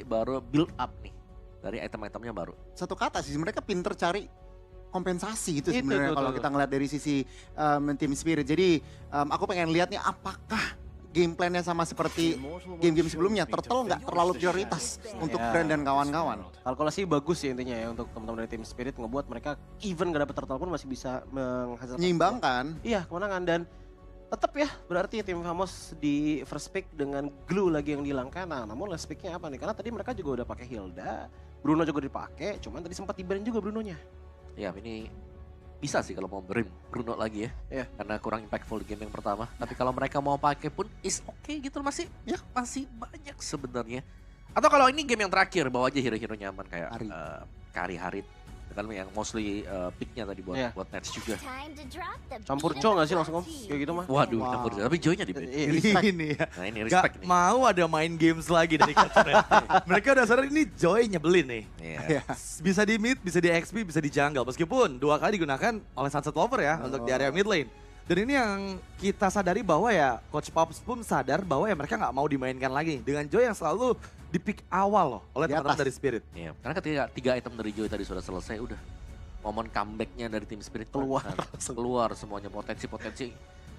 baru build up nih. Dari item-itemnya baru. Satu kata sih, mereka pinter cari kompensasi itu Itu, sebenarnya betul, kalau betul. kita ngeliat dari sisi Team Spirit. Jadi aku pengen lihat nih apakah game plan-nya sama seperti game-game sebelumnya. Turtle nggak terlalu prioritas untuk Ya. Brand dan kawan-kawan. Kalkulasi bagus sih intinya ya untuk teman-teman dari Team Spirit ngebuat mereka even gak dapet turtle pun masih bisa menghasilkan Menyeimbangkan. iya kemenangan dan tetap ya berarti tim Famos di first pick dengan glue lagi yang dihilangkan. Nah namun last picknya apa nih? Karena tadi mereka juga udah pakai Hilda, Bruno juga dipakai, cuman tadi sempat di-ban juga Brunonya. Ya ini bisa sih kalau mau beri Bruno lagi ya. Iya. Karena kurang impactful di game yang pertama. Tapi kalau mereka mau pakai pun is okay gitu loh, masih Ya. masih banyak sebenarnya. Atau kalau ini game yang terakhir bawa aja hero-hero nyaman kayak Hari. Kari Harit. Kan yang mostly picknya tadi buat Iya. buat Nets juga. Campur co gak sih langsung om? Kayak gitu mah. Waduh, Wow. campur. Tapi Joy-nya di ban. Ini ya. Nah ini Gak respect nih. mau ada main games lagi dari Catherine. Mereka udah sadar ini Joy nyebelin nih. Iya. Bisa di mid, bisa di XP, bisa di jungle. Meskipun 2 kali digunakan oleh Sunset Lover ya untuk di area mid lane. Dan ini yang kita sadari bahwa ya Coach Pops pun sadar bahwa ya mereka nggak mau dimainkan lagi. Dengan Joy yang selalu di pick awal loh oleh Di teman-teman atas. dari Spirit. Iya, karena ketika 3 item dari Joy tadi sudah selesai, udah momen comebacknya dari tim Spirit Keluar. keluar semuanya potensi-potensi.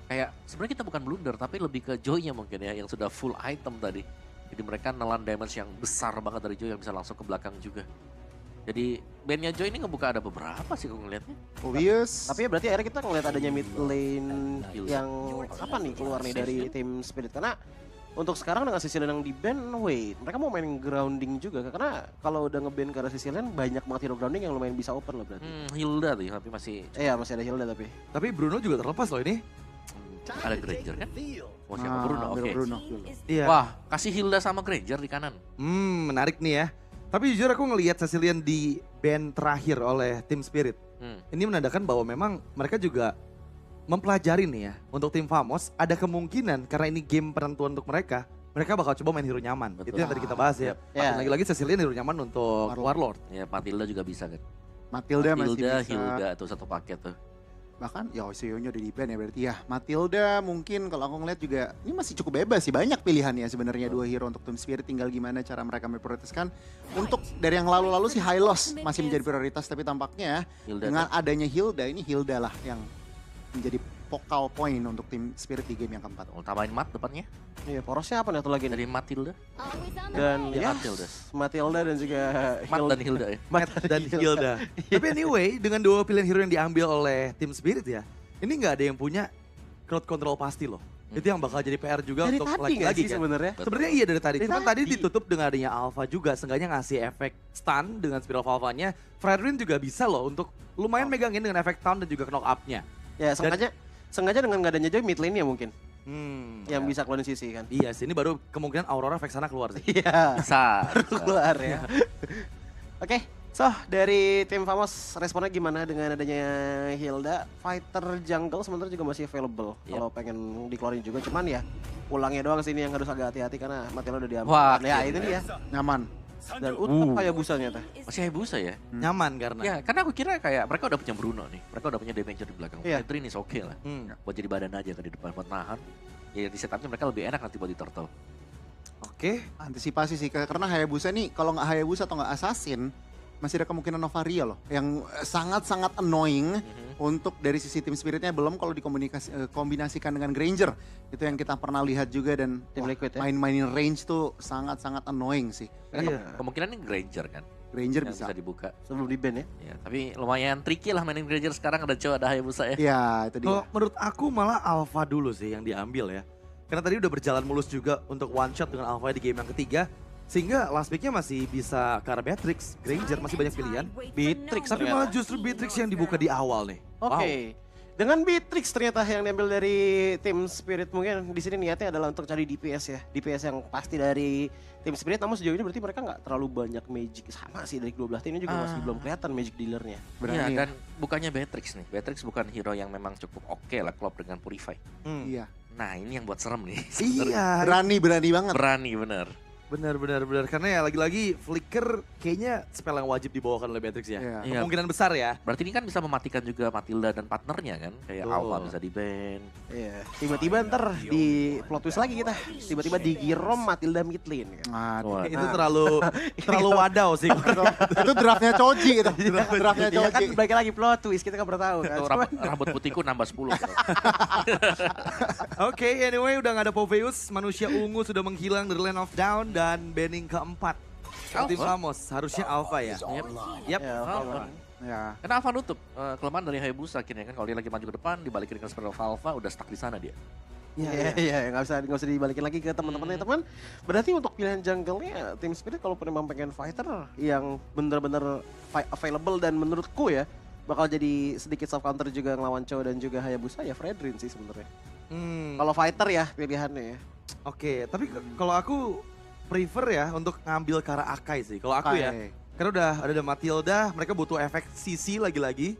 Kayak sebenarnya kita bukan blunder, tapi lebih ke Joy-nya mungkin ya yang sudah full item tadi. Jadi mereka nelan damage yang besar banget dari Joy yang bisa langsung ke belakang juga. Jadi bandnya Joy ini ngebuka ada beberapa sih kalau ngeliatnya. Obvious. Tapi ya berarti akhirnya kita ngeliat adanya mid lane Hilda. yang apa nih keluar nih dari tim Spirit. Karena untuk sekarang dengan sisi lane yang di ban, wait, mereka mau main grounding juga. Karena kalau udah nge-ban ke arah sisi lane, banyak banget hero grounding yang lumayan bisa open loh berarti. Hilda tuh tapi masih Iya masih ada Hilda tapi. Tapi Bruno juga terlepas loh ini. ada Granger kan? Mau siapa? Nah, Bruno, oke. Bruno. Iya. Wah, kasih Hilda sama Granger di kanan. Menarik nih ya. Tapi jujur aku ngelihat Cecilian di band terakhir oleh tim Spirit. Ini menandakan bahwa memang mereka juga mempelajari nih ya. Untuk tim Famos ada kemungkinan karena ini game penentuan untuk mereka. Mereka bakal coba main hero nyaman. Betul. Itu yang tadi kita bahas ya. Ya. Dan lagi-lagi Cecilian hero nyaman untuk Warlord. Ya, Matilda juga bisa kan. Matilda masih Hilda, bisa. Hilda tuh satu paket tuh. Bahkan ya Oseonya udah di ban ya berarti ya. Matilda mungkin kalau aku ngeliat juga ini masih cukup bebas sih. Banyak pilihannya sebenarnya 2 hero untuk tim Spirit. Tinggal gimana cara mereka memprioritaskan. Untuk dari yang lalu-lalu sih High Loss masih menjadi prioritas. Tapi tampaknya Hilda dengan adanya Hilda ini Hilda lah yang menjadi focal point untuk tim Spirit di game yang keempat. Mau tambahin mat depannya. Iya porosnya apa nih satu lagi nih? Dari Matilda. Dan Ya, ya Matilda. Matilda dan juga Mat Hilda. dan Hilda ya. Matt dan Hilda. Tapi anyway, dengan 2 pilihan hero yang diambil oleh tim Spirit ya, ini nggak ada yang punya crowd control pasti loh. Itu yang bakal jadi PR juga Dari untuk tadi lagi nggak lagi sih kan. sebenarnya? Sebenarnya iya dari tadi. Dari Cuman tadi tadi. ditutup dengan adanya Alpha juga. Seenggaknya ngasih efek stun dengan Spiral Alpha-nya. Fredrin juga bisa loh untuk lumayan megangin dengan efek taunt dan juga knock up-nya. Ya sengaja dengan gak adanya Joy mid lane ya mungkin. Yang Ya. bisa keluarin sisi kan. Iya sih, ini baru kemungkinan Aurora Vexana keluar sih. Iya. Bisa. Keluar ya. Oke, so dari tim Famos responnya gimana dengan adanya Hilda? Fighter jungle sementara juga masih available Yep. kalau pengen dikeluarin juga. Cuman ya pulangnya doang sini yang harus agak hati-hati karena Matilda udah diambil. Wah, ya itu akhirnya. dia. Nyaman. Dan utap kayak busanya teh. Masih Hayabusa ya? Nyaman karena. Ya, karena aku kira kayak mereka udah punya Bruno nih. Mereka udah punya damager di belakang. Iya. Catherine is oke lah. Buat jadi badan aja kan di depan buat nahan. Ya di setupnya mereka lebih enak nanti buat di turtle. Oke. Antisipasi sih karena Hayabusa nih kalau nggak Hayabusa atau nggak Assassin masih ada kemungkinan Novaria loh yang sangat-sangat annoying untuk dari sisi tim Spiritnya belum kalau dikombinasikan dengan Granger itu yang kita pernah lihat juga dan Tim Liquid ya. main-mainin range tuh sangat-sangat annoying sih. Iya. Kemungkinan ini Granger kan Granger yang bisa. bisa dibuka. Sebelum di ban ya. Ya, tapi lumayan tricky lah mainin Granger sekarang ada coba ada Hayabusa ya. Iya itu dia. Kalau menurut aku malah Alpha dulu sih yang diambil ya. Karena tadi udah berjalan mulus juga untuk one shot dengan Alpha di game yang ketiga. Sehingga last picknya masih bisa ke arah Beatrix, Granger masih banyak pilihan. Beatrix Tapi malah justru Beatrix yang dibuka di awal nih. Oke. Dengan Beatrix ternyata yang diambil dari tim Spirit mungkin di sini niatnya adalah untuk cari DPS ya. DPS yang pasti dari tim Spirit namun sejauh ini berarti mereka nggak terlalu banyak magic sama sih dari 12 tim ini juga masih belum kelihatan magic dealernya. Iya, Berani ya. dan bukannya Beatrix nih. Beatrix bukan hero yang memang cukup oke lah klop dengan Purify. Wow. Iya. Nah, ini yang buat serem nih. Iya. Berani banget. Berani bener. Benar. Karena ya lagi-lagi Flicker kayaknya spell yang wajib dibawakan oleh Beatrix ya. Iya. Kemungkinan besar ya. Berarti ini kan bisa mematikan juga Matilda dan partnernya kan. Kayak Betul. Alpha bisa di-ban. Iya. Tiba-tiba ntar di plot twist lagi kita. Tiba-tiba di Girom Matilda mid lane kan. Aduh. Wah, Itu terlalu wadaw sih. Itu draftnya Choji itu. Draftnya Ya kan Choji. balik lagi plot twist kita kan pernah tahu kan. Itu Cuman- rambut putihku nambah 10. Oke, anyway udah gak ada Poveus. Manusia ungu sudah menghilang dari Land of Down dan banning keempat. Tim Alpha? Famos, harusnya Alpha ya. Yep. Yap. Ya, Alpha. Ya. Karena Alpha nutup kelemahan dari Hayabusa akhirnya kan. Kalau dia lagi maju ke depan, dibalikin ke Spirit of Alpha, udah stuck di sana dia. Iya, nggak usah dibalikin lagi ke teman-temannya teman. Berarti untuk pilihan jungle-nya Team Spirit kalau memang pengen fighter yang bener-bener available dan menurutku ya bakal jadi sedikit soft counter juga ngelawan Chow dan juga Hayabusa ya Fredrin sih sebenarnya. Kalau fighter ya pilihannya ya. Oke, tapi kalau aku prefer ya untuk ngambil ke arah Akai sih. Kalau aku ya, karena udah ada Matilda, mereka butuh efek CC lagi-lagi.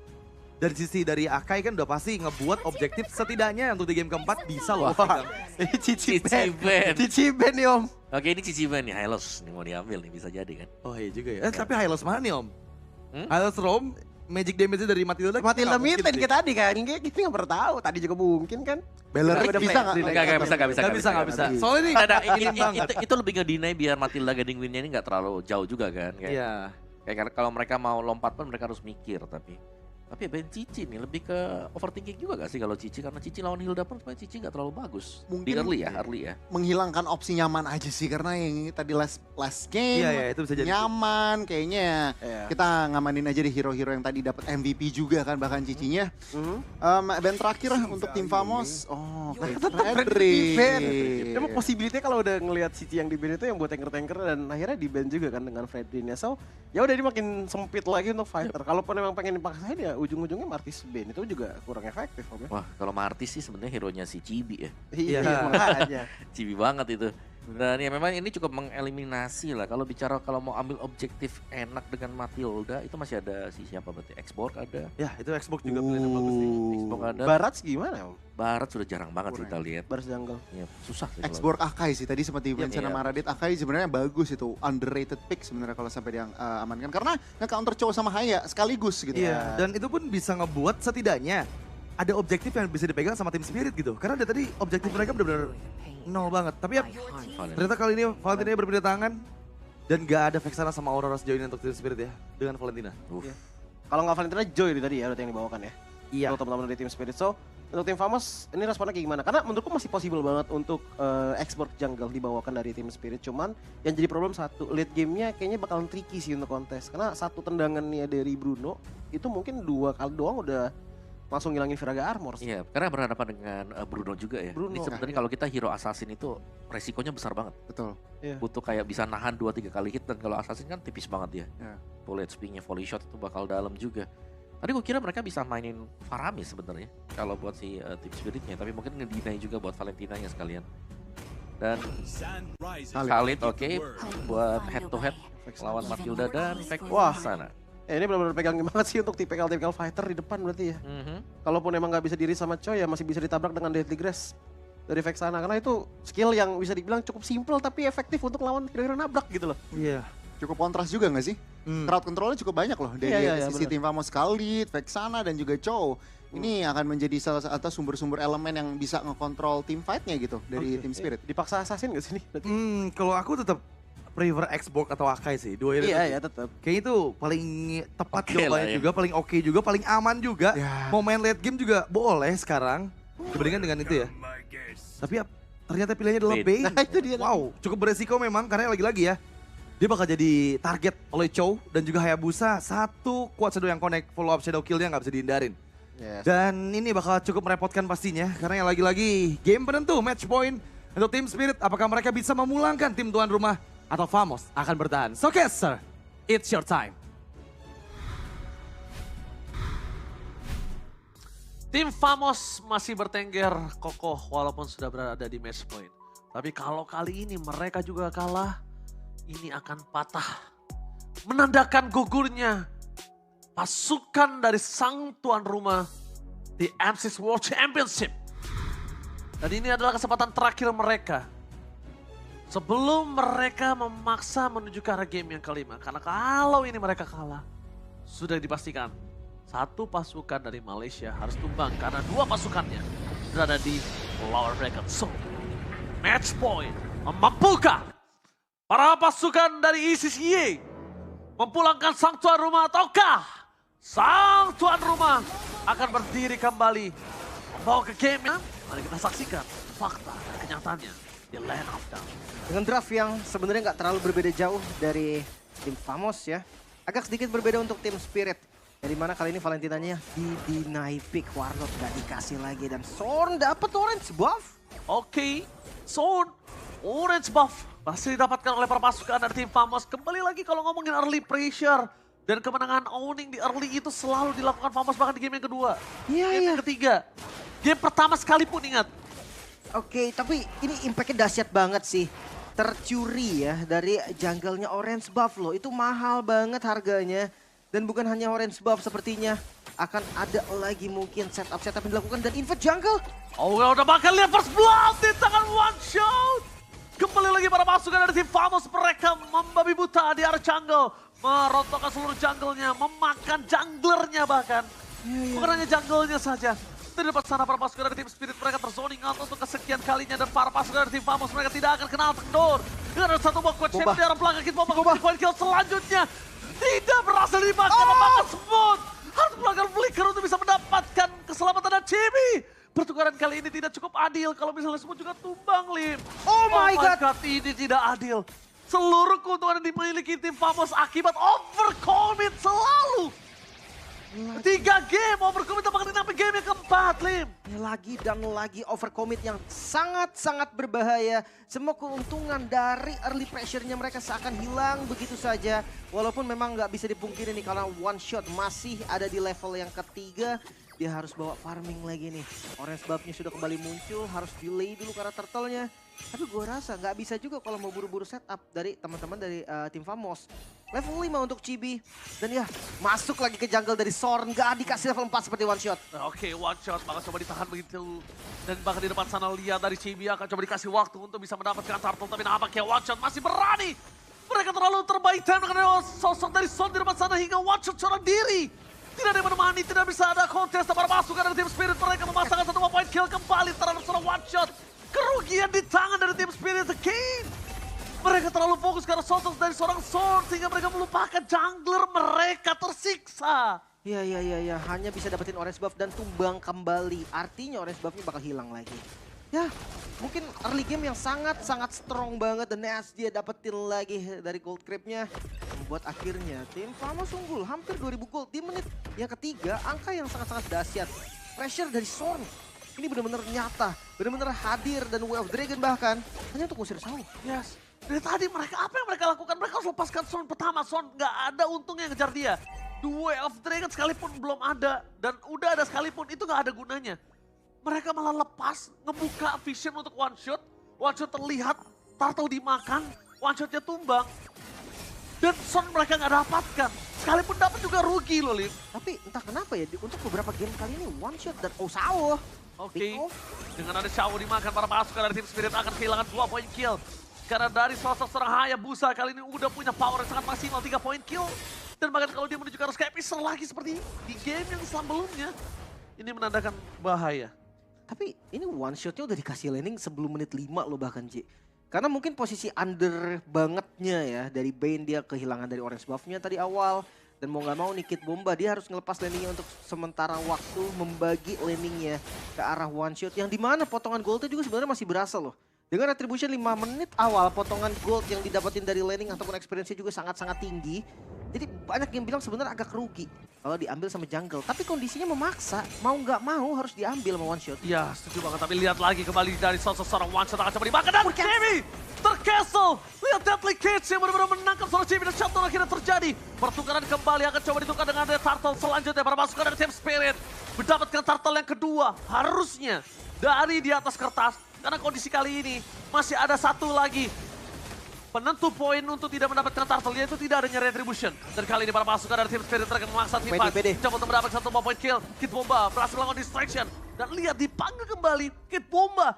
Dari sisi dari Akai kan udah pasti ngebuat objektif setidaknya untuk di game keempat bisa loh. Wah, ini Cici Ben. Cici Ben nih Om. Oke, ini Cici Ban nih, Hylos nih mau diambil nih, bisa jadi kan. Oh iya juga ya. Tapi Hylos mana nih Om? Hmm? Hylos Rom, magic damage dari Matilda. Matilda nggak mid mungkin lane sih. kita tadi kan. Kita nggak pernah tahu. Tadi juga mungkin kan. Bellerik Udah bisa play. nggak? Nggak bisa. Nggak bisa. Soalnya ini Ada, ingin banget. itu lebih nge-deny biar Matilda getting win-nya ini nggak terlalu jauh juga kan. Kayak, Iya. kayak kalau mereka mau lompat pun mereka harus mikir tapi ya Ben Cici nih lebih ke overthinking juga gak sih kalau Cici, karena Cici lawan Hilda pun sebenarnya Cici gak terlalu bagus. Di Mungkin- early ya. Menghilangkan opsi nyaman aja sih karena yang tadi last game Iya, itu bisa jadi. nyaman kayaknya. Iya. Kita ngamanin aja di hero-hero yang tadi dapat MVP juga kan bahkan Cicinya. Ben terakhir lah untuk tim Famos. Oh, Fredrin. Fredrin. Emang possibility kalau udah ngelihat Cici yang di ban itu yang buat tanker-tanker dan akhirnya di ban juga kan dengan Fredrin ya. So, ya udah ini makin sempit lagi untuk fighter. Kalaupun emang pengen dipaksain ya ujung-ujungnya Martis ban itu juga kurang efektif Om ya. Wah, kalau Martis sih sebenarnya hero-nya si Cibi ya. Iya, Iya. makanya. Cibi banget itu. Dan ya memang ini cukup mengeliminasi lah. Kalau bicara kalau mau ambil objektif enak dengan Matilda itu masih ada si siapa berarti? Xborg ada. Ya, itu Xbox juga pilihan yang bagus nih. Xbox ada. Barats gimana Om? Barat sudah jarang banget sih kita lihat. Baras jungle. Ya, susah sih. kalau- Xborg Akai sih tadi sempat di-mention Iya. sama Radit. Akai sebenarnya bagus itu, underrated pick sebenarnya kalau sampai dia amankan karena nge-counter cowok sama Haya sekaligus gitu. Iya, dan itu pun bisa ngebuat setidaknya ada objektif yang bisa dipegang sama tim Spirit gitu. Karena dari tadi objektif mereka benar-benar nol banget. Tapi ya Valen. ternyata kali ini Valentina berpindah tangan dan gak ada Vexana sama Aurora sejauh ini untuk tim Spirit ya dengan Valentina. Iya. Kalau nggak Valentina Joy tadi ya berarti yang dibawakan ya. Iya. Untuk teman-teman dari tim Spirit. So, untuk tim Famos ini responnya kayak gimana? Karena menurutku masih possible banget untuk export jungle dibawakan dari tim Spirit. Cuman yang jadi problem satu, late game-nya kayaknya bakalan tricky sih untuk kontes. Karena satu tendangannya dari Bruno itu mungkin 2 kali doang udah langsung ngilangin Viraga Armor. Iya, karena berhadapan dengan Bruno juga ya. Bruno. Ini sebenarnya kalau kita hero assassin itu resikonya besar banget. Betul. Butuh kayak bisa nahan 2-3 kali hit dan kalau assassin kan tipis banget dia. Ya. Bullet speed-nya volley shot itu bakal dalam juga. Tadi gue kira mereka bisa mainin Faramis sebenarnya kalau buat si tim Spiritnya, tapi mungkin ngedinai juga buat Valentinanya sekalian. Dan Khalid oke buat head to head lawan Matilda dan Wah. sana. Ini benar-benar pegang banget sih untuk tipikal fighter di depan berarti ya. Kalaupun emang nggak bisa diri sama Choi ya masih bisa ditabrak dengan Deadly Grace dari Vexana. Karena itu skill yang bisa dibilang cukup simple tapi efektif untuk lawan hero-hero nabrak gitu loh. Iya. Cukup kontras juga nggak sih? Crowd controlnya cukup banyak loh dari Iya, sisi bener. tim Famos Khalid, Vexana dan juga Chow. Ini akan menjadi salah satu sumber-sumber elemen yang bisa ngekontrol tim fight-nya gitu dari tim Spirit. Dipaksa assassin gak sih nih? Berarti? Kalau aku tetap prefer Xborg atau Akai sih. Dua ini. Iya tetap. Kayaknya itu paling tepat Oke jawabannya lah ya. juga, paling oke juga, paling aman juga. Ya. Mau main late game juga boleh sekarang dibandingkan dengan itu ya. Tapi ya, ternyata pilihannya adalah Bane. Bane. Nah itu dia. Wow, cukup beresiko memang karena lagi-lagi ya. Dia bakal jadi target oleh Chow dan juga Hayabusa. Satu Quad Shadow yang connect, follow up Shadow Kill-nya nggak bisa dihindarin. Yes. Dan ini bakal cukup merepotkan pastinya karena yang lagi-lagi game penentu match point untuk tim Spirit. Apakah mereka bisa memulangkan tim tuan rumah atau Famos akan bertahan? So Caster, it's your time. Tim Famos masih bertengger kokoh walaupun sudah berada di match point. Tapi kalau kali ini mereka juga kalah, ini akan patah. Menandakan gugurnya pasukan dari sang tuan rumah di M6 World Championship. Dan ini adalah kesempatan terakhir mereka Sebelum mereka memaksa menuju ke arah game yang kelima. Karena kalau ini mereka kalah, sudah dipastikan satu pasukan dari Malaysia harus tumbang karena dua pasukannya berada di lower bracket. So, match point memampukah para pasukan dari ECCA mempulangkan sang tuan rumah ataukah sang tuan rumah akan berdiri kembali membawa ke game? Mari kita saksikan fakta dan kenyataannya di Land of Dawn. Dengan draft yang sebenarnya nggak terlalu berbeda jauh dari tim Famos ya. Agak sedikit berbeda untuk tim Spirit. Dari mana kali ini Valentinanya di-deny pick. Warlord gak dikasih lagi dan Sorn dapat orange buff. Oke, Sorn, orange buff masih didapatkan oleh para pasukan dari tim Famos. Kembali lagi kalau ngomongin early pressure dan kemenangan owning di early itu selalu dilakukan Famos bahkan di game yang kedua. Iya, Game yang ketiga, game pertama sekalipun ingat. Oke, tapi ini impactnya dahsyat banget sih. Tercuri ya dari jungle-nya orange buff loh. Itu mahal banget harganya. Dan bukan hanya orange buff sepertinya. Akan ada lagi mungkin setup-setup yang dilakukan dan invade jungle. Oh, udah bakal lihat first blood di tangan one shot. Kembali lagi para pasukan dari tim Famos. Mereka membabi buta di area jungle. Merontokkan seluruh jungle-nya. Memakan junglernya bahkan. Bukan hanya jungle-nya saja. Di depan sana para pasukan dari tim Spirit mereka terzoning out untuk kesekian kalinya. Dan para pasukan dari tim Famos mereka tidak akan kenal kendor. Dengan ada satu buah kuat champion di arah belakang. Kita mau point kill selanjutnya. Tidak berhasil dimakan, memakan smooth. Harus melakukan flicker untuk bisa mendapatkan keselamatan dan Chibi. Pertukaran kali ini tidak cukup adil kalau misalnya semua juga tumbang, Lim. Oh my God. Ini tidak adil. Seluruh keuntungan yang dimiliki tim Famos akibat overcommit selalu. 3 game overcommit apakah sampai game yang keempat, Lim. Lagi dan lagi overcommit yang sangat-sangat berbahaya. Semua keuntungan dari early pressure-nya mereka seakan hilang begitu saja. Walaupun memang nggak bisa dipungkiri nih karena one shot masih ada di level yang ketiga. Dia harus bawa farming lagi nih. Orange buff-nya sudah kembali muncul, harus delay dulu karena turtle-nya. Tapi gue rasa nggak bisa juga kalau mau buru-buru setup dari teman-teman dari tim Famos. Level 5 untuk Chibi. Dan ya masuk lagi ke jungle dari Sorn. Nggak dikasih level 4 seperti one shot. Oke, one shot bakal coba ditahan begitu. Dan bahkan di depan sana lihat dari Chibi akan coba dikasih waktu untuk bisa mendapatkan turtle. Tapi nampaknya one shot masih berani. Mereka terlalu terbaik time dengan sosok dari Son di depan sana hingga one shot seorang diri. Tidak ada yang menemani, tidak bisa ada kontes para pasukan dari tim Spirit. Mereka memasangkan satu point kill kembali terhadap seorang one shot. Kerugian di tangan dari tim Spirit again. Mereka terlalu fokus karena sosok dari seorang Son sehingga mereka melupakan jungler mereka tersiksa. Iya. Hanya bisa dapetin orange buff dan tumbang kembali. Artinya orange buff-nya bakal hilang lagi. Ya, mungkin early game yang sangat-sangat strong banget. Dan Neas dia dapetin lagi dari gold creep-nya. Membuat akhirnya tim Famos unggul hampir 2000 gold di menit yang ketiga. Angka yang sangat-sangat dahsyat. Pressure dari Sorn. Ini benar-benar nyata, benar-benar hadir dan Way of Dragon bahkan hanya untuk ngusir Saul. Yes. Dari tadi mereka apa yang mereka lakukan? Mereka harus lepaskan Son pertama. Son nggak ada untungnya yang ngejar dia. The Way of Dragon sekalipun belum ada. Dan udah ada sekalipun itu nggak ada gunanya. Mereka malah lepas, ngebuka vision untuk one shot. One shot terlihat, turtle dimakan, one shotnya tumbang. Dan Son mereka nggak dapatkan. Sekalipun dapat juga rugi loh, Lim. Tapi entah kenapa ya, untuk beberapa game kali ini one shot dan Saul. Oke, dengan ada Shao dimakan para pasukan dari tim Spirit akan kehilangan 2 point kill. Karena dari sosok seorang Hayabusa kali ini udah punya power yang sangat maksimal 3 point kill. Dan bahkan kalau dia menuju ke arah Skypicer lagi seperti di game yang sebelumnya. Ini menandakan bahaya. Tapi ini one shotnya udah dikasih laning sebelum menit 5 loh bahkan Ji. Karena mungkin posisi under bangetnya ya. Dari Bane dia kehilangan dari orange buff-nya tadi awal. Dan mau gak mau nih Kid Bomba dia harus ngelepas landingnya untuk sementara waktu membagi landingnya ke arah one shot. Yang dimana potongan goldnya juga sebenarnya masih berasa loh. Dengan retribution 5 menit awal potongan gold yang didapetin dari landing ataupun experience-nya juga sangat-sangat tinggi. Jadi banyak yang bilang sebenarnya agak rugi kalau diambil sama jungle. Tapi kondisinya memaksa, mau nggak mau harus diambil sama one shot. Iya, setuju banget. Tapi lihat lagi kembali dari sosok seorang one shot akan coba dimakan. Dan Jamie tercastle. Lihat Deadly Cage yang benar-benar menangkap seorang Jamie dan shutdown akhirnya terjadi. Pertukaran kembali akan coba ditukar dengan ada turtle selanjutnya. Para pasukan dari Team Spirit mendapatkan turtle yang kedua. Harusnya dari di atas kertas. Karena kondisi kali ini masih ada satu lagi penentu poin untuk tidak mendapatkan turtle, yaitu tidak adanya retribution. Dan kali ini para pasukan dari Team Spirit akan memaksa tim PD. coba untuk mendapatkan 1 point kill. Kid Bomba berhasil melakukan distraction. Dan lihat dipanggil kembali Kid Bomba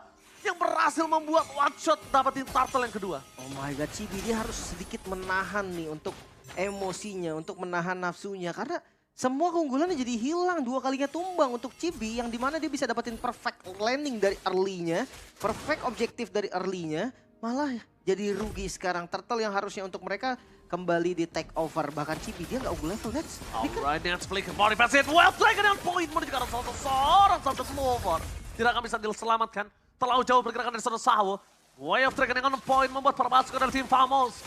yang berhasil membuat one shot dapetin turtle yang kedua. Oh my god, Chibi dia harus sedikit menahan nih untuk emosinya, untuk menahan nafsunya. Karena semua keunggulannya jadi hilang, 2 kalinya tumbang untuk Chibi yang dimana dia bisa dapetin perfect landing dari early-nya, perfect objektif dari early-nya, malah jadi rugi sekarang. Turtle yang harusnya untuk mereka kembali di take over, bahkan Chibi dia nggak unggul level, Nets. Alright, Nets flick body pass it, well taken on point menuju ke arah seorang Santos Mover. Tidak akan bisa diselamatkan, terlalu jauh pergerakan dari seorang Sawo. Way of Dragon on point membuat para pasukan dari tim Famos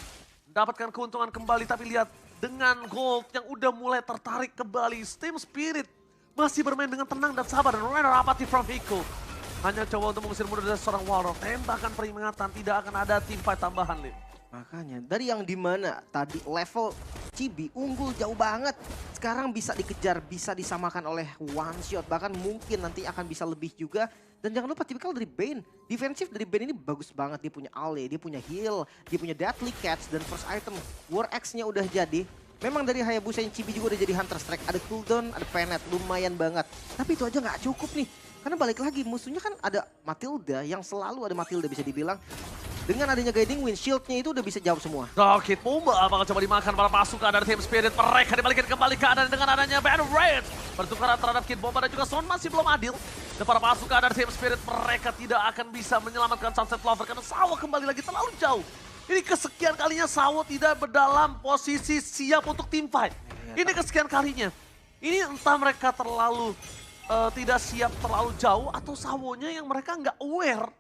mendapatkan keuntungan kembali, tapi lihat dengan Gold yang udah mulai tertarik kembali. Team Spirit masih bermain dengan tenang dan sabar. Dan runner apathy from Hiko hanya coba untuk mengusir mundur dari seorang Warlock. Tembakan peringatan, tidak akan ada team fight tambahan, Lim. Makanya dari yang dimana tadi level Chibi unggul jauh banget, sekarang bisa dikejar, bisa disamakan oleh one shot, bahkan mungkin nanti akan bisa lebih juga. Dan jangan lupa tipikal dari Bane, defensif dari Bane ini bagus banget. Dia punya Ale, dia punya heal, dia punya deadly catch, dan first item War Axe-nya udah jadi. Memang dari Hayabusa yang Chibi juga udah jadi Hunter Strike, ada cooldown, ada penet, lumayan banget. Tapi itu aja nggak cukup nih, karena balik lagi musuhnya kan ada Matilda, yang selalu ada Matilda bisa dibilang. Dengan adanya guiding wind, shield-nya itu udah bisa jawab semua. Rocket Pumba bakal coba dimakan para pasukan dari Team Spirit. Mereka dibalikin kembali keadaan dengan adanya Banner Red. Pertukaran terhadap Kid Bomba dan juga Son masih belum adil. Dan para pasukan dari Team Spirit mereka tidak akan bisa menyelamatkan Sunset Lover karena Sawo kembali lagi terlalu jauh. Ini kesekian kalinya Sawo tidak berdalam posisi siap untuk team fight. Ini kesekian kalinya. Ini entah mereka terlalu tidak siap terlalu jauh atau Sawonya yang mereka nggak aware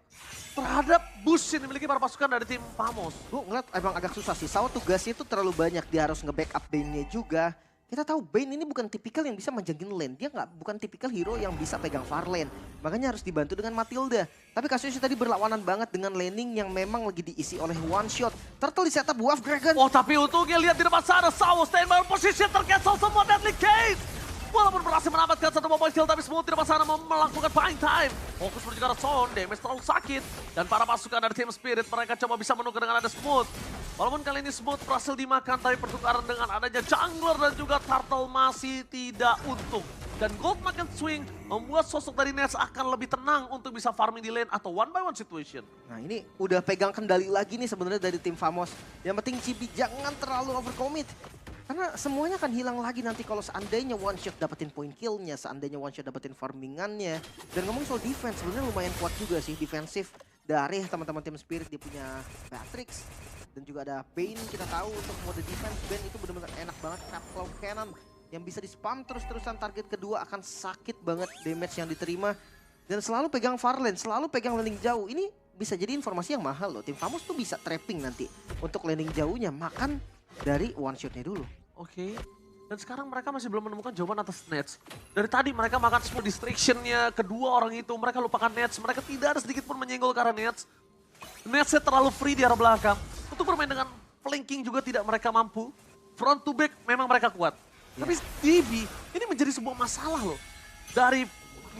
terhadap boost yang dimiliki para pasukan dari tim Famos. Gue ngeliat emang agak susah sih. Sawo tugasnya itu terlalu banyak. Dia harus nge-backup Bane-nya juga. Kita tahu Bane ini bukan tipikal yang bisa manjangin lane. Dia bukan tipikal hero yang bisa pegang far lane. Makanya harus dibantu dengan Matilda. Tapi kasusnya tadi berlawanan banget dengan laning yang memang lagi diisi oleh one shot. Turtle di setup Wolf Dragon. Oh tapi untungnya lihat di depan sana Sawo standby position tercancel semua deadly case. Walaupun berhasil mendapatkan satu mobile kill, tapi Smooth di depan sana melakukan buying time. Fokus menuju ke arah Son, damage terlalu sakit. Dan para pasukan dari Team Spirit mereka coba bisa menukar dengan ada Smooth. Walaupun kali ini Smooth berhasil dimakan, tapi pertukaran dengan adanya Jungler dan juga Turtle masih tidak untung. Dan Gold makin swing membuat sosok dari Nets akan lebih tenang untuk bisa farming di lane atau one by one situation. Nah ini udah pegang kendali lagi nih sebenarnya dari tim Famos. Yang penting Chibi jangan terlalu overcommit. Karena semuanya akan hilang lagi nanti kalau seandainya one shot dapetin point killnya, seandainya one shot dapetin farmingannya. Dan ngomong soal defense, sebenarnya lumayan kuat juga sih defensif dari teman-teman tim Spirit. Dia punya Matrix dan juga ada Bane. Kita tahu untuk mode defense Bane itu benar-benar enak banget. Trap Claw Cannon yang bisa di-spam terus-terusan, target kedua akan sakit banget damage yang diterima. Dan selalu pegang far lane, selalu pegang landing jauh. Ini bisa jadi informasi yang mahal loh. Tim Famos tuh bisa trapping nanti untuk landing jauhnya, makan dari one shotnya dulu. Oke. Dan sekarang mereka masih belum menemukan jawaban atas Nets. Dari tadi mereka makan semua distraction-nya kedua orang itu. Mereka lupakan Nets. Mereka tidak ada sedikit pun menyenggol ke arah Nets. Netsnya terlalu free di arah belakang. Untuk bermain dengan flanking juga tidak mereka mampu. Front to back memang mereka kuat. Tapi DB ini menjadi sebuah masalah loh. Dari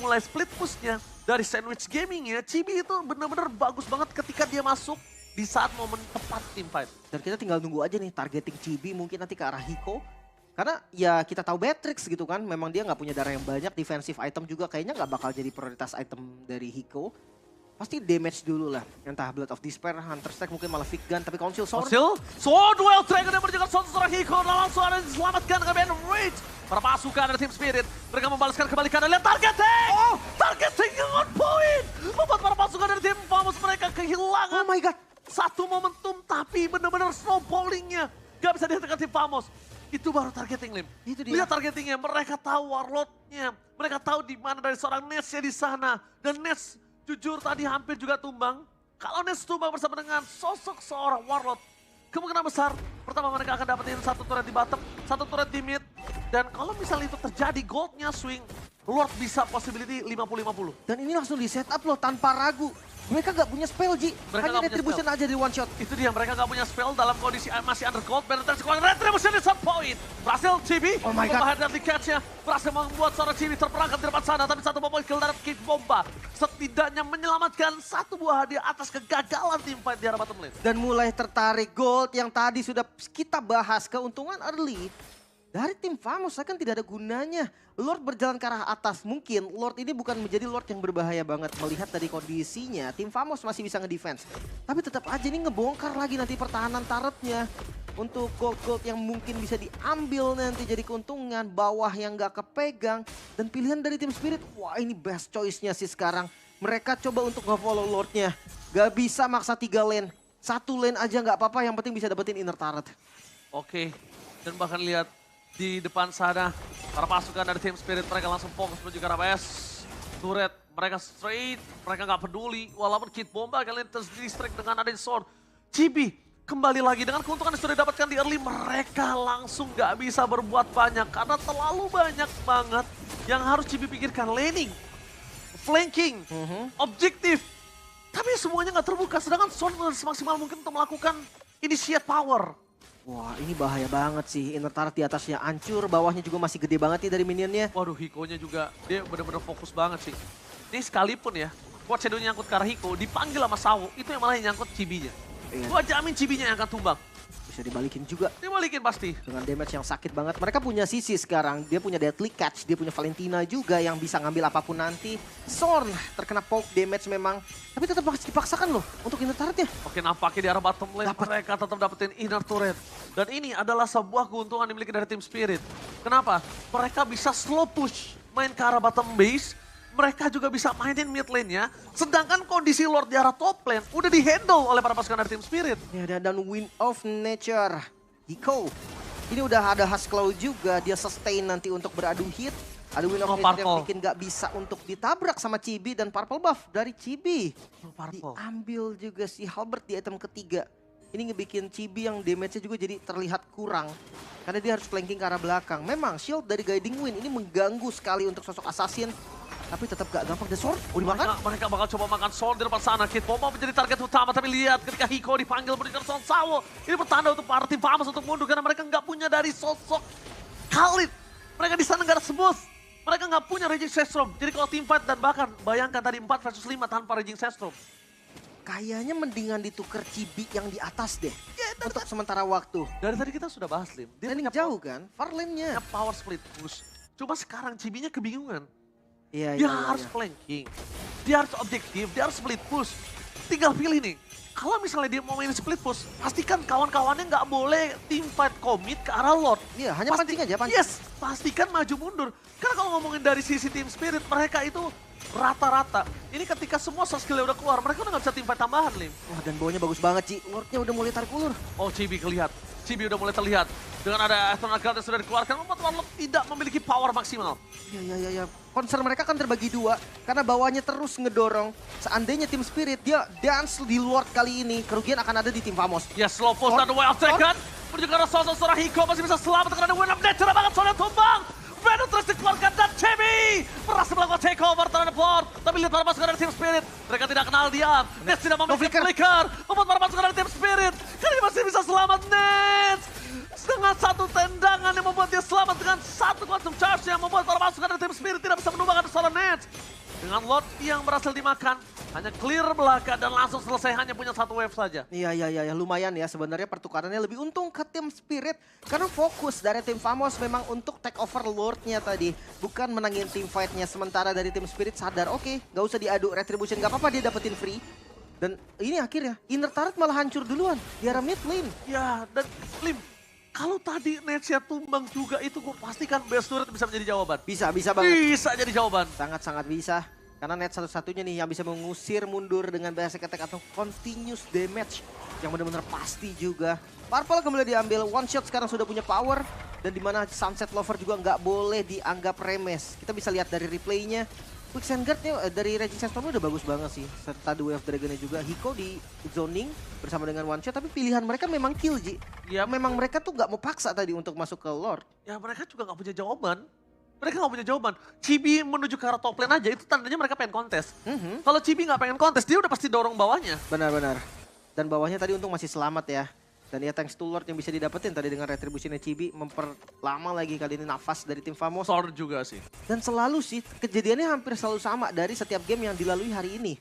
mulai split push-nya, dari sandwich gaming-nya, Chibi itu benar-benar bagus banget ketika dia masuk di saat momen tepat team fight. Dan kita tinggal nunggu aja nih targeting Chibi mungkin nanti ke arah Hiko. Karena ya kita tahu Beatrix gitu kan, memang dia nggak punya darah yang banyak, defensive item juga kayaknya nggak bakal jadi prioritas item dari Hiko. Pasti damage dulu lah, entah Blood of Despair, Hunter Strike, mungkin malah Fig Gun, tapi Council Sword. Sword Well Dragon yang berjaga seorang Hiko dan langsung ada diselamatkan dengan Band Rage. Para pasukan dari Team Spirit, mereka membalaskan kembali kanan, lihat targeting! Targeting on point! Membuat para pasukan dari tim Famos mereka kehilangan. Oh my god! Satu momentum tapi benar-benar snowballingnya. Gak bisa dihentikan tim Famos. Itu baru targeting, Lim. Itu dia. Lihat targetingnya, mereka tahu warlordnya. Mereka tahu di mana dari seorang Nets di sana. Dan Nets jujur tadi hampir juga tumbang. Kalau Nets tumbang bersama dengan sosok seorang warlord, kemungkinan besar pertama mereka akan dapetin satu turret di bottom, satu turret di mid. Dan kalau misalnya itu terjadi, goldnya swing, Lord bisa possibility 50-50. Dan ini langsung di setup loh tanpa ragu. Mereka gak punya spell, Ji. Mereka Hanya nggak punya retribution aja di one shot. Itu dia, mereka gak punya spell dalam kondisi masih under gold. Beneran sekuat retribution di sub point. Berhasil Chibi, Oh my God. membahayakan deadly catch-nya. Berhasil membuat seorang Chibi terperangkap di depan sana. Tapi satu mobile kill dari Kid Bomba. Setidaknya menyelamatkan satu buah hadiah atas kegagalan team fight di arah bottom lane. Dan mulai tertarik gold yang tadi sudah kita bahas keuntungan early. Dari tim Famos kan tidak ada gunanya. Lord berjalan ke arah atas. Mungkin Lord ini bukan menjadi Lord yang berbahaya banget. Melihat dari kondisinya, tim Famos masih bisa ngedefense. Tapi tetap aja ini ngebongkar lagi nanti pertahanan turretnya. Untuk gold-gold yang mungkin bisa diambil nanti jadi keuntungan. Bawah yang gak kepegang. Dan pilihan dari tim Spirit, wah ini best choice-nya sih sekarang. Mereka coba untuk nge-follow Lord-nya. Gak bisa maksa 3 lane. 1 lane aja gak apa-apa, yang penting bisa dapetin inner turret. Oke, dan bahkan lihat di depan sana, para pasukan dari tim Spirit mereka langsung fokus menuju ke arah BS. Turret, mereka straight, mereka nggak peduli. Walaupun Kid Bomba kalian terdistract dengan adanya sword. Chibi kembali lagi dengan keuntungan yang sudah didapatkan di early. Mereka langsung nggak bisa berbuat banyak karena terlalu banyak banget yang harus Chibi pikirkan. Laning, flanking, objektif. Tapi semuanya nggak terbuka, sedangkan Sword semaksimal mungkin untuk melakukan initiate power. Wah ini bahaya banget sih, inner turret di atasnya hancur, bawahnya juga masih gede banget nih dari minionnya. Waduh, Hiko-nya juga, dia bener-bener fokus banget sih. Ini sekalipun ya, Quad Shadow nyangkut ke arah Hiko, dipanggil sama Sawo, itu yang malah yang nyangkut Chibi-nya. Iya. Gua jamin Chibi-nya yang akan tumbang. Bisa dibalikin juga Dibalikin pasti. dengan damage yang sakit banget. Mereka punya Sisi sekarang, dia punya Deadly Catch, dia punya Valentina juga yang bisa ngambil apapun nanti. Sorn terkena poke damage memang, tapi tetap masih dipaksakan loh untuk inner turretnya. Oke, nampaknya di arah bottom lane mereka tetap dapetin inner turret. Dan ini adalah sebuah keuntungan dimiliki dari tim Spirit. Kenapa? Mereka bisa slow push main ke arah bottom base. Mereka juga bisa mainin mid lane-nya. Sedangkan kondisi Lord di arah top lane udah di-handle oleh para pasukan dari tim Spirit. Ya, dan Wind of Nature, Hiko. Ini udah ada Husklaw juga, dia sustain nanti untuk beradu hit. Ada Wind of Nature yang Purple. bikin gak bisa untuk ditabrak sama Chibi dan Purple Buff dari Chibi. Purple. Diambil juga si Halbert di item ketiga. Ini ngebikin Chibi yang damage-nya juga jadi terlihat kurang. Karena dia harus flanking ke arah belakang. Memang shield dari Guiding Wind ini mengganggu sekali untuk sosok assassin. Tapi tetap gak gampang. The sword, dimakan? Mereka bakal coba makan Sword di depan sana. Kid Bomba menjadi target utama. Tapi lihat ketika Hiko dipanggil berikan Sword Sawo. Ini pertanda untuk para tim Famos untuk mundur. Karena mereka nggak punya dari sosok Khalid. Mereka di sana nggak ada sebut. Mereka nggak punya Raging Sestrom. Jadi kalau team fight dan bahkan bayangkan tadi 4 versus 5 tanpa Raging Sestrom. Kayaknya mendingan ditukar Chibi yang di atas deh. Untuk sementara waktu. Dari tadi kita sudah bahas, Lim. Dia Dan punya jauh kan, far lane-nya. punya power split push. Cuma sekarang Chibi-nya kebingungan. Iya, Dia harus flanking. Dia harus objektif. Dia harus split push. Tinggal pilih nih. Kalau misalnya dia mau main split push, pastikan kawan-kawannya nggak boleh team fight commit ke arah Lord. Iya, hanya pancing aja, pancing. Yes, pastikan maju mundur. Karena kalau ngomongin dari sisi Team Spirit, mereka itu rata-rata. Ini ketika semua soft skill-nya udah keluar, mereka udah nggak bisa team fight tambahan, Lim. Wah, dan bawahnya bagus banget, Ci. Lordnya udah mulai tarik ulur. Oh, Chibi kelihatan. Chibi udah mulai terlihat. Dengan ada Eternal Guard yang sudah dikeluarkan, membuat Warlock tidak memiliki power maksimal. Iya. Concern mereka kan terbagi dua. Karena bawahnya terus ngedorong. Seandainya tim Spirit, dia dance di Lord kali ini. Kerugian akan ada di tim Famos. Ya, slow push dan way of second. Menuju ke arah sosok seorang Hiko masih bisa selamat karena Wind of Nature banget soalnya tumbang. Venom terus dikeluarkan dan Chibi berhasil melakukan takeover terhadap Lord. Tapi lihat para pasukan dari tim Spirit. Mereka tidak kenal diam. Nets tidak memiliki flicker. Membuat para pasukan dari tim Spirit. Kali ini masih bisa selamat Nets. Dengan satu tendangan yang membuat dia selamat dengan satu quantum charge yang membuat para pasukan dari tim Spirit tidak bisa menumbangkan seorang Nets. Dengan Lord yang berhasil dimakan, hanya clear belakang dan langsung selesai hanya punya satu wave saja. Iya, lumayan ya. Sebenarnya pertukarannya lebih untung ke tim Spirit. Karena fokus dari tim Famos memang untuk take over Lord-nya tadi. Bukan menangin tim fight-nya. Sementara dari tim Spirit sadar, oke, gak usah diadu. Retribution gak apa-apa, dia dapetin free. Dan ini akhirnya, inner turret malah hancur duluan di arah mid lane. Ya, dan Lim, kalau tadi Netsnya tumbang juga itu gue pastikan best turret bisa menjadi jawaban. Bisa banget. Bisa jadi jawaban. Sangat-sangat bisa. Karena net satu-satunya nih yang bisa mengusir mundur dengan basic attack atau continuous damage. Yang benar-benar pasti juga. Purple kembali diambil, one shot sekarang sudah punya power. Dan dimana Sunset Lover juga nggak boleh dianggap remes. Kita bisa lihat dari replaynya. Quicksand Guard-nya dari Raging Sandstorm udah bagus banget sih. Serta The Way of Dragon-nya juga. Hiko di zoning bersama dengan one shot. Tapi pilihan mereka memang kill, Ji. Ya, Memang mereka tuh nggak mau paksa tadi untuk masuk ke Lord. ya mereka juga nggak punya jawaban. Mereka nggak punya jawaban. Chibi menuju ke arah top lane aja itu tandanya mereka pengen kontes. Kalau Chibi nggak pengen kontes, dia udah pasti dorong bawahnya. Benar-benar. Dan bawahnya tadi untung masih selamat ya. Dan ya thanks to Lord yang bisa didapetin tadi dengan retributionnya Chibi. Memperlama lagi kali ini nafas dari tim Famos. Sword juga sih. Dan selalu sih kejadiannya hampir selalu sama dari setiap game yang dilalui hari ini.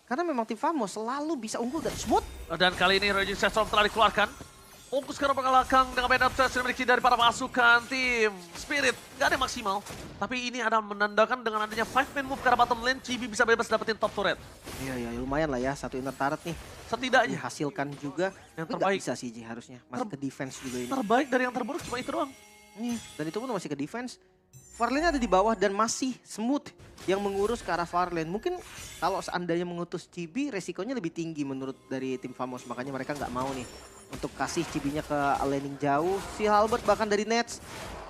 Karena memang tim Famos selalu bisa unggul dan smooth. Dan kali ini Raging Sandstorm telah dikeluarkan. Fokus ke arah belakang dengan band upstairs yang dimiliki dari para pasukan tim Spirit. Gak ada yang maksimal. Tapi ini ada menandakan dengan adanya 5-man move ke arah bottom lane, Chibi bisa bebas dapetin top turret. Iya, lumayan lah ya. Satu inner turret nih. Setidaknya Dihasilkan juga. yang Tapi nggak terbaik. bisa sih Ji harusnya. Masih ke defense juga ini. Terbaik dari yang terburuk cuma itu doang. Nih, dan itu pun masih ke defense. Farlane ada di bawah dan masih smooth yang mengurus ke arah Farlane. Mungkin kalau seandainya mengutus Chibi, resikonya lebih tinggi menurut dari tim Famos. Makanya mereka nggak mau nih untuk kasih Chibinya ke laning jauh. Si Halbert bahkan dari Nets.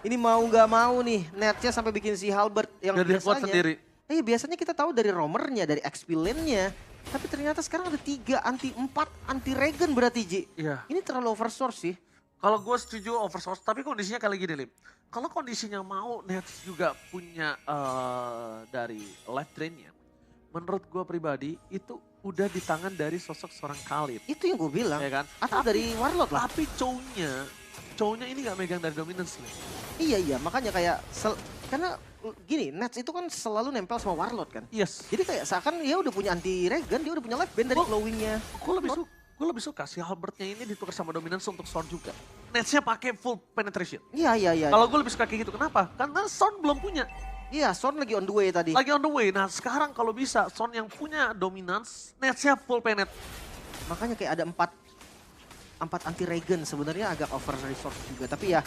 Ini mau nggak mau nih, Netsnya sampai bikin si Halbert yang Biar dia kuat biasanya. sendiri. Biasanya kita tahu dari roamernya, dari XP lane-nya. Tapi ternyata sekarang ada 3 anti 4 anti Regen berarti Ji. Iya. Ini terlalu oversource sih. Kalau gue setuju oversource, tapi kondisinya kali gini Lim. Kalau kondisinya mau Nets juga punya dari life drain-nya. Menurut gue pribadi itu udah di tangan dari sosok seorang Khalid. Itu yang gue bilang. Ya kan? Atau dari Warlord lah. Tapi cownya ini gak megang dari dominance Lim. Iya, makanya kayak karena gini, Nets itu kan selalu nempel sama Warlord kan. Yes. Jadi kayak seakan dia udah punya anti Regen, dia udah punya life band dari glowingnya. Gue lebih suka si Halbertnya ini ditukar sama dominance untuk Storm juga. Netsnya pakai full penetration. Iya. Kalau gue lebih suka kayak gitu, kenapa? Karena Storm belum punya. Iya, Son lagi on the way tadi. Lagi on the way. Nah sekarang kalau bisa Storm yang punya dominance, Netsnya full penet. Makanya kayak ada 4 anti Regen sebenarnya agak over resource juga. Tapi ya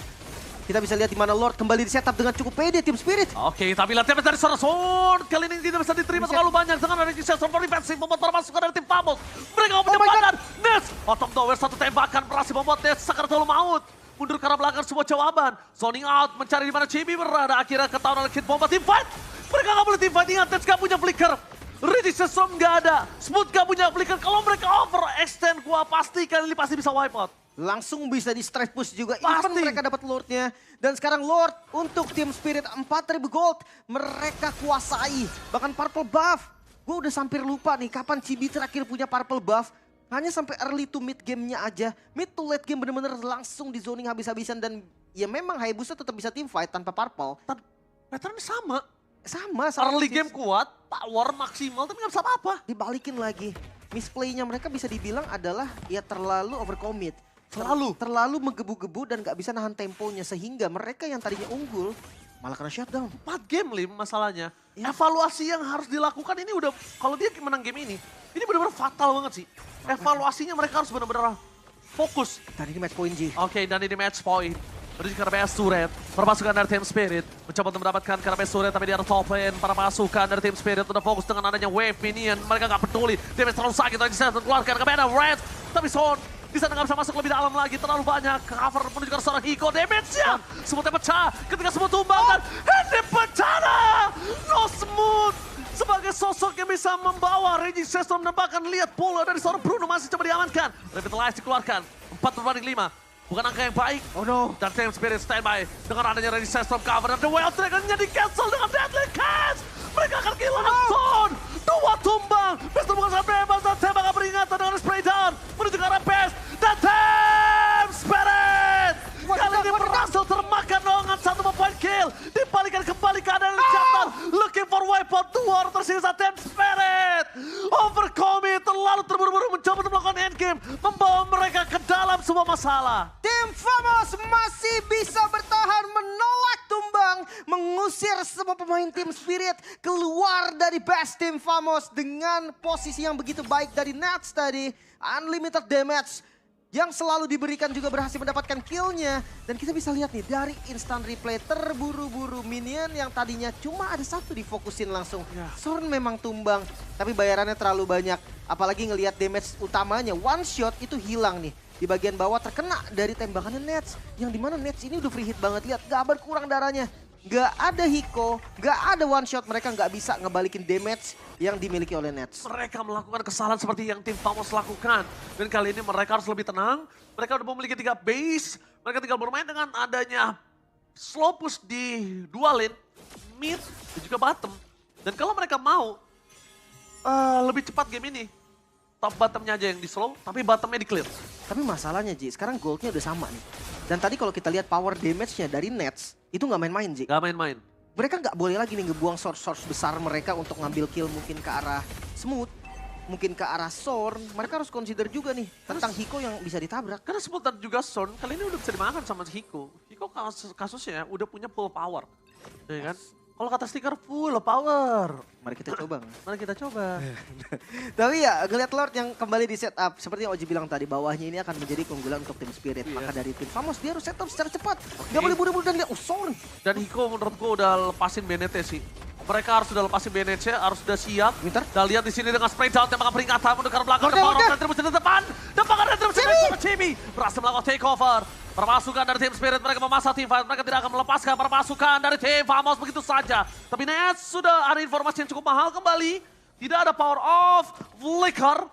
kita bisa lihat di mana Lord kembali di setup dengan cukup pede tim Spirit. Oke, tapi lihat damage dari seorang Son. Kali ini tidak bisa diterima terlalu banyak dengan ada Jason for defensive membuat para pasukan dari tim Famos. Mereka mau menyempatkan. Nets, bottom tower satu tembakan berhasil membuat Nets sakar terlalu maut. Mundur ke arah belakang sebuah jawaban. Zoning out mencari di mana Chibi berada. Akhirnya ketahuan oleh Kid Bomba tim fight. Mereka nggak boleh tim fight, ingat Nets nggak punya flicker. Ready System nggak ada. Smooth nggak punya flicker. Kalau mereka overextend, gua pastikan ini pasti bisa wipe out. Langsung bisa di strike push juga. Pasti. Even mereka dapat Lordnya. Dan sekarang Lord untuk tim Spirit 4.000 gold. Mereka kuasai. Bahkan purple buff. Gue udah hampir lupa nih kapan Chibi terakhir punya purple buff. Hanya sampai early to mid game-nya aja. Mid to late game bener-bener langsung di zoning habis-habisan. Dan ya memang Hayabusa tetap bisa team fight tanpa purple. Pattern sama. Sama Early persis. game kuat, power maksimal, tapi nggak bisa apa-apa. Dibalikin lagi. Misplay-nya mereka bisa dibilang adalah ya terlalu overcommit. Terlalu menggebu-gebu dan gak bisa nahan temponya. Sehingga mereka yang tadinya unggul malah kena shutdown. 4 game Lim masalahnya. Ya. Evaluasi yang harus dilakukan ini udah, kalau dia menang game ini benar-benar fatal banget sih. Evaluasinya mereka harus benar-benar fokus. Dan ini match point Ji. Oke, dan ini match point. Menuju ke RPS Turret. Perpasukan dari tim Spirit. Mencoba untuk mendapatkan ke RPS Turret, tapi di arah top lane. Para pasukan dari tim Spirit udah fokus dengan adanya wave minion. Mereka gak peduli. Damage terlalu sakit, lagi bisa keluarkan ke beda Red. Tapi Son di sana nggak bisa masuk lebih dalam lagi, terlalu banyak cover menuju ke seorang Hiko. Damage-nya semutnya pecah ketika semut tumbang dan ini pecah. No Smooth sebagai sosok yang bisa membawa Raging System menembakkan, lihat bola dari seorang Bruno masih coba diamankan. Revitalize dikeluarkan 4/5. Bukan angka yang baik. Oh no. Dan Team Spirit standby dengan adanya Raging System cover dan The Wild Dragon-nya di cancel dengan Deadly Catch. Mereka akan kehilangan Zone. 2 tumbang. Pistol bukan sangat bebas dan tembakan peringatan dengan spray down. Menuju ke arah Pest. Dan Team Spirit kali ini berhasil termakan dengan 1 point kill. Dibalikan kembali keadaan chapter. Looking for wipeout 2 orang tersisa Team Spirit. Overcommit terlalu terburu-buru mencoba untuk melakukan endgame. Membawa mereka ke dalam sebuah masalah. Tim Famos masih bisa bertahan menolak tumbang. Mengusir semua pemain tim Spirit keluar dari best tim Famos. Dengan posisi yang begitu baik dari Nets tadi. Unlimited damage yang selalu diberikan juga berhasil mendapatkan killnya. Dan kita bisa lihat nih dari instant replay terburu-buru minion yang tadinya cuma ada 1 difokusin langsung. Sorn memang tumbang tapi bayarannya terlalu banyak. Apalagi ngelihat damage utamanya one shot itu hilang nih. Di bagian bawah terkena dari tembakannya Nets. Yang dimana Nets ini udah free hit banget. Lihat gak berkurang darahnya. Gak ada Hiko, gak ada one shot. Mereka gak bisa ngebalikin damage yang dimiliki oleh Nets. Mereka melakukan kesalahan seperti yang tim Famos lakukan. Dan kali ini mereka harus lebih tenang. Mereka udah memiliki 3 base. Mereka tinggal bermain dengan adanya slow push di 2 lane. Mid dan juga bottom. Dan kalau mereka mau lebih cepat game ini. Top bottomnya aja yang di slow, tapi bottomnya di clear. Tapi masalahnya Ji, sekarang goldnya udah sama nih. Dan tadi kalau kita lihat power damage-nya dari Nets, itu nggak main-main Ji. Gak main-main. Mereka nggak boleh lagi nih ngebuang source besar mereka untuk ngambil kill mungkin ke arah Smooth. mungkin ke arah Sorn, mereka harus consider juga nih tentang Hiko yang bisa ditabrak. Karena Smooth dan juga Sorn kali ini udah bisa dimakan sama Hiko. Hiko kasusnya udah punya full power. Ya kan? Kalau kata stiker full power. Mari kita coba. Mari kita coba. Tapi ya ngeliat Lord yang kembali di setup, seperti yang Oji bilang tadi, bawahnya ini akan menjadi keunggulan untuk tim Spirit. Iya. Maka dari tim Famos dia harus setup secara cepat. Gak boleh buru-buru dan lihat, Sorn. Dan Hiko menurutku udah lepasin Bennett sih. Mereka harus sudah lepasin Bennett, harus sudah siap. Winter. Dan lihat di sini dengan spray down tembakan peringatan mendekat belakang. Lord, Lord. Retribution di depan. Depan Retribution dari Chibi. Berhasil melakukan takeover. Perpasukan dari tim Spirit mereka memasang tim fight. Mereka tidak akan melepaskan perpasukan dari tim Famos begitu saja. Tapi Nets sudah ada informasi yang cukup mahal kembali. Tidak ada power of flicker.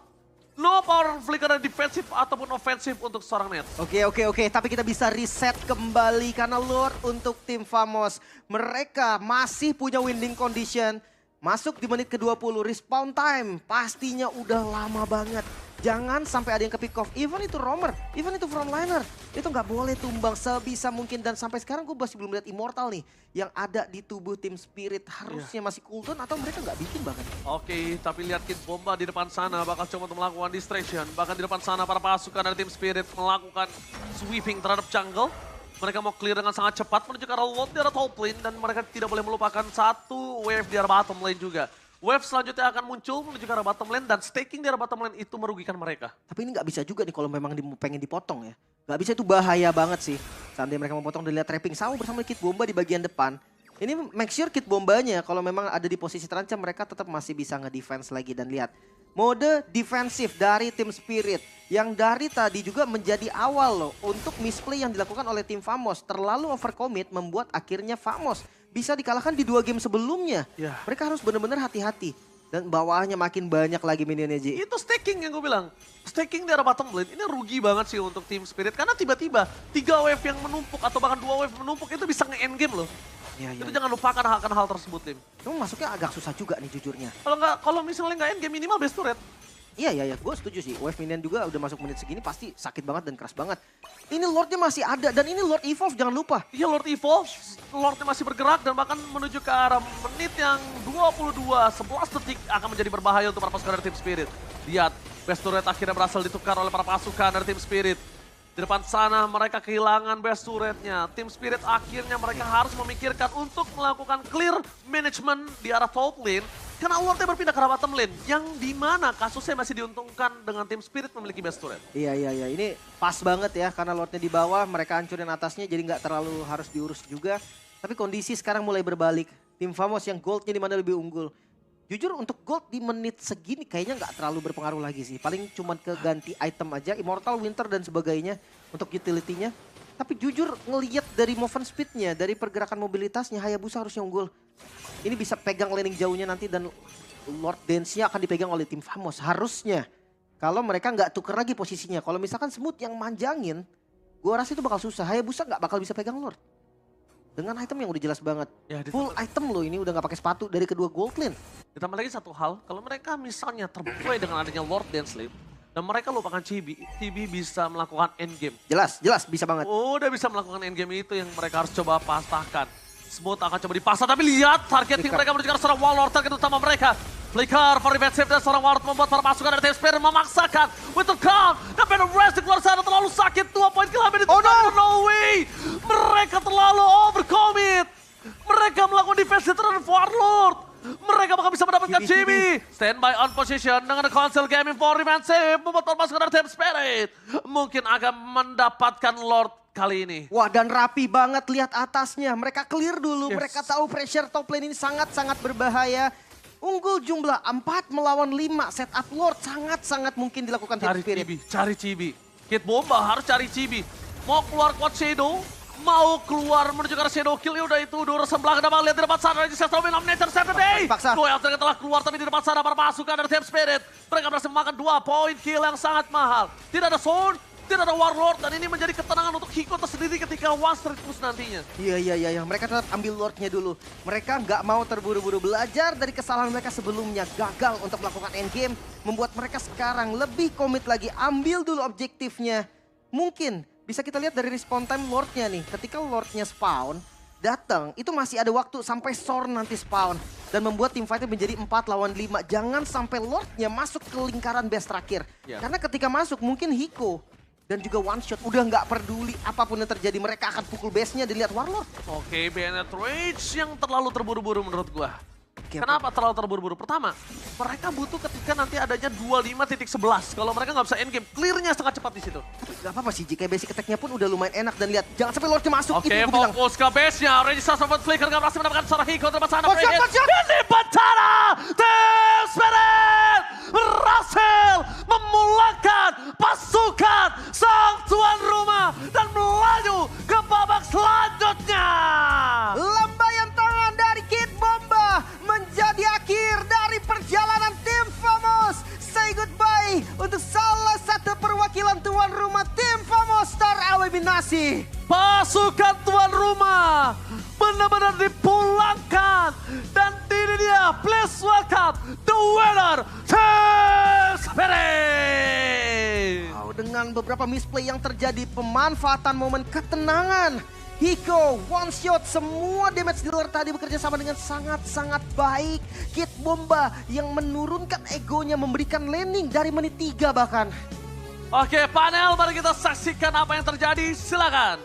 No power of flicker dari defensif ataupun ofensif untuk seorang Nets. Oke. Tapi kita bisa reset kembali karena Lord untuk tim Famos. Mereka masih punya winning condition. Masuk di menit ke-20, respawn time pastinya udah lama banget. Jangan sampai ada yang ke pick off, even itu roamer, even itu frontliner. Itu nggak boleh tumbang sebisa mungkin. Dan sampai sekarang gue masih belum lihat Immortal nih yang ada di tubuh tim Spirit. Harusnya masih cooldown atau mereka nggak bikin bahkan. Oke, tapi lihat Kid Bomba di depan sana bakal coba untuk melakukan distraction. Bahkan di depan sana para pasukan dari tim Spirit melakukan sweeping terhadap jungle. Mereka mau clear dengan sangat cepat menuju ke arah Lord di arah top lane. Dan mereka tidak boleh melupakan satu wave di arah bottom lane juga. Wave selanjutnya akan muncul menuju ke arah bottom lane. Dan staking di arah bottom lane itu merugikan mereka. Tapi ini nggak bisa juga nih kalau memang pengen dipotong ya. Nggak bisa, itu bahaya banget sih. Seandainya mereka memotong dan lihat trapping sama bersama Kid Bomba di bagian depan. Ini make sure Kid Bombanya kalau memang ada di posisi terancam mereka tetap masih bisa nge-defense lagi. Dan lihat mode defensif dari tim Spirit yang dari tadi juga menjadi awal loh untuk misplay yang dilakukan oleh tim Famos. Terlalu overcommit membuat akhirnya Famos bisa dikalahkan di 2 game sebelumnya. Ya. Mereka harus benar-benar hati-hati. Dan bawahnya makin banyak lagi minionnya Ji. Itu staking yang gue bilang. Staking di arah bottom lane ini rugi banget sih untuk tim Spirit. Karena tiba-tiba 3 wave yang menumpuk atau bahkan 2 wave menumpuk itu bisa nge-end game loh. Ya, Itu jangan lupakan akan hal tersebut, tim. Cuma masuknya agak susah juga nih jujurnya. Kalau misalnya nggak end game minimal best turret. Iya, gue setuju sih. Wave minion juga udah masuk menit segini pasti sakit banget dan keras banget. Ini Lordnya masih ada dan ini Lord Evolve jangan lupa. Iya, Lord Evolve, Lordnya masih bergerak dan bahkan menuju ke arah menit yang 22, 11 detik akan menjadi berbahaya untuk para pasukan dari tim Spirit. Lihat, best turret akhirnya berhasil ditukar oleh para pasukan dari tim Spirit. Di depan sana mereka kehilangan best turretnya. Tim Spirit akhirnya mereka harus memikirkan untuk melakukan clear management di arah top lane. Karena Lordnya berpindah ke arah bottom lane. Yang dimana kasusnya masih diuntungkan dengan tim Spirit memiliki best turret. Iya. Ini pas banget ya karena Lordnya di bawah, mereka hancurin atasnya jadi nggak terlalu harus diurus juga. Tapi kondisi sekarang mulai berbalik. Tim Famos yang goldnya di mana lebih unggul. Jujur untuk gold di menit segini kayaknya nggak terlalu berpengaruh lagi sih. Paling cuma ke ganti item aja, Immortal, Winter dan sebagainya untuk utility-nya. Tapi jujur ngelihat dari movement speed-nya, dari pergerakan mobilitasnya, Hayabusa harusnya unggul. Ini bisa pegang laning jauhnya nanti dan Lord Dance-nya akan dipegang oleh tim Famos. Harusnya. Kalau mereka nggak tuker lagi posisinya. Kalau misalkan Smooth yang manjangin, gua rasa itu bakal susah. Hayabusa nggak bakal bisa pegang Lord. Dengan item yang udah jelas banget. Ya, Full item loh ini udah nggak pakai sepatu dari kedua gold lane. Ditambah lagi satu hal, kalau mereka misalnya terbuai dengan adanya Lord Dance Sleep, dan mereka lupakan Chibi, Chibi bisa melakukan endgame. Jelas bisa banget. Udah bisa melakukan endgame itu yang mereka harus coba patahkan. Smooth akan coba dipasang, tapi lihat targeting mereka menuju ke arah seorang Warlord, target utama mereka. Flicker, for defensive dan seorang Warlord membuat para pasukan dari tim Spirit memaksakan. Winter Calm, dan Venom Rest di keluar sana terlalu sakit, 2 poin kill habis ditukar. No way! Mereka terlalu overcommit. Mereka melakukan defense terhadap Warlord. Mereka bakal bisa mendapatkan Chibi. Standby on position dengan console gaming for defensive. Membuat para pasukan dari tim Spirit mungkin akan mendapatkan Lord kali ini. Wah, dan rapi banget lihat atasnya. Mereka clear dulu, Yes. mereka tahu pressure top lane ini sangat-sangat berbahaya. Unggul jumlah 4 melawan 5, setup Lord sangat-sangat mungkin dilakukan tim Cari Spirit. Chibi, cari Chibi. Kid Bomba harus cari Chibi. Mau keluar quad Shadow, mau keluar menuju ke arah Shadow Kill, ya udah itu udah sebelah dapat lihat di depan sana di Sestro Nominator Saturday. Paksa. Doyle ternyata telah keluar tapi di depan sana para pasukan dari tim Spirit. Mereka berhasil memakan 2 poin kill yang sangat mahal. Tidak ada Sword, tidak ada Warlord dan ini menjadi ketenangan untuk Hiko tersendiri ketika One Street Push nantinya. Iya. Mereka tetap ambil Lordnya dulu. Mereka nggak mau terburu-buru belajar dari kesalahan mereka sebelumnya. Gagal untuk melakukan endgame. Membuat mereka sekarang lebih komit lagi. Ambil dulu objektifnya. Mungkin bisa kita lihat dari respawn time Lordnya nih. Ketika Lordnya spawn, datang, itu masih ada waktu sampai Sorn nanti spawn. Dan membuat tim fight menjadi 4 lawan 5. Jangan sampai Lordnya masuk ke lingkaran base terakhir. Karena ketika masuk mungkin Hiko dan juga One Shot udah nggak peduli apapun yang terjadi. Mereka akan pukul base-nya dilihat Warlord. Oke, Bennett Rage yang terlalu terburu-buru menurut gua. Oke, Kenapa terlalu terburu-buru? Pertama, mereka butuh ketika nanti adanya 25.11. Kalau mereka nggak bisa endgame, clear-nya sangat cepat di situ. Tapi gak apa-apa sih, jika basic attack-nya pun udah lumayan enak. Dan lihat, jangan sampai Lordnya masuk. Oke, Itu yang gue bilang. fokus ke base-nya. Regis Soft Flicker nggak berhasil mendapatkan seorang Hiko tempat sana. One shot, one shot. Ini Bantara! Team Spirit berhasil memulangkan pasukan sang tuan rumah dan melaju ke babak selanjutnya. Lambaian tangan dari Kid Bomba menjadi akhir dari perjalanan tim Famos. Say goodbye untuk salah satu perwakilan tuan rumah tim Famos, Star Eliminasi. Pasukan tuan rumah benar-benar dipulangkan. Dan ini dia, please welcome the winner, Team Spirit. Wow, dengan beberapa misplay yang terjadi, pemanfaatan momen ketenangan. Hiko, One Shot, semua damage dealer tadi bekerja sama dengan sangat-sangat baik. Kid Bomba yang menurunkan egonya, memberikan landing dari menit 3 bahkan. Oke, panel, mari kita saksikan apa yang terjadi. Silakan.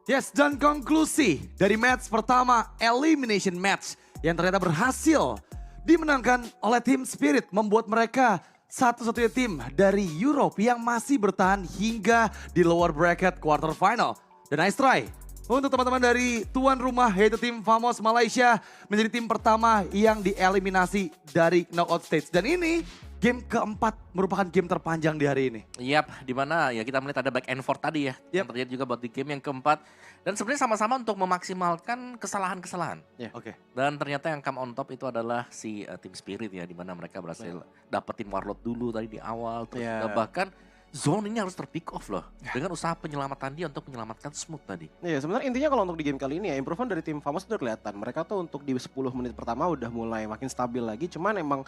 Yes, dan konklusi dari match pertama, elimination match yang ternyata berhasil dimenangkan oleh tim Spirit, membuat mereka satu-satunya tim dari Europe yang masih bertahan hingga di lower bracket quarter final. Dan nice try untuk teman-teman dari tuan rumah yaitu tim Famos Malaysia menjadi tim pertama yang dieliminasi dari knockout stage. Dan ini game keempat merupakan game terpanjang di hari ini. Yap, di mana ya kita melihat ada back and forth tadi ya. Yang terjadi juga buat di game yang keempat. Dan sebenarnya sama-sama untuk memaksimalkan kesalahan-kesalahan. Oke. Dan ternyata yang come on top itu adalah si Team Spirit ya. Di mana mereka berhasil dapetin Warlord dulu tadi di awal. Terus juga bahkan zone ini harus terpick off loh. Dengan usaha penyelamatan dia untuk menyelamatkan Smooth tadi. Iya, sebenarnya intinya kalau untuk di game kali ini ya, improvement dari tim Famos udah kelihatan. Mereka tuh untuk di 10 menit pertama udah mulai makin stabil lagi. Cuman emang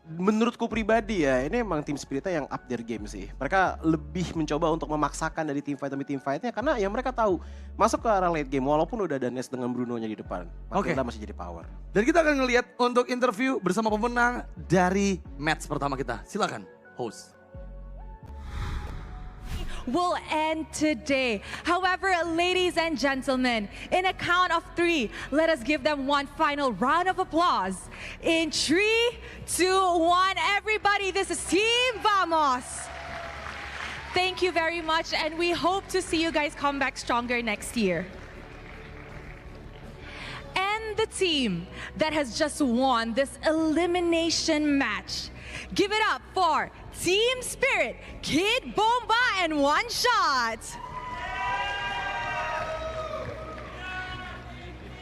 menurutku pribadi ya, ini emang tim Spiritnya yang up their game sih. Mereka lebih mencoba untuk memaksakan dari tim fight demi tim fightnya karena ya mereka tahu masuk ke arah late game walaupun udah ada Ness dengan Bruno-nya di depan. Matilda masih jadi power. Dan kita akan ngelihat untuk interview bersama pemenang dari match pertama kita. Silakan, host. Will end today. However, ladies and gentlemen, in a count of 3, let us give them one final round of applause. In 3, 2, 1, everybody, this is Team Vamos. Thank you very much, and we hope to see you guys come back stronger next year. And the team that has just won this elimination match, give it up for Team Spirit, Kid Bomba, and One Shot.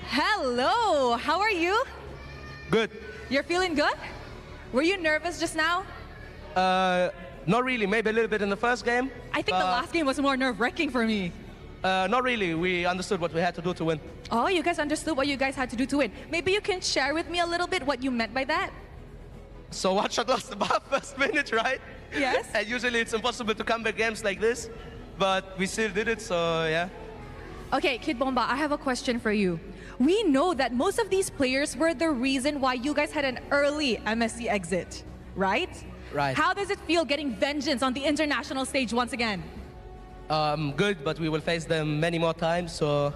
Hello, how are you? Good. You're feeling good? Were you nervous just now? Not really. Maybe a little bit in the first game. I think the last game was more nerve-wracking for me. Not really. We understood what we had to do to win. Oh, you guys understood what you guys had to do to win. Maybe you can share with me a little bit what you meant by that? So One Shot lost the bar first minute, right? Yes. And usually it's impossible to come back games like this, but we still did it, so yeah. Okay, Kid Bomba, I have a question for you. We know that most of these players were the reason why you guys had an early MSC exit, right? Right. How does it feel getting vengeance on the international stage once again? Good, but we will face them many more times, so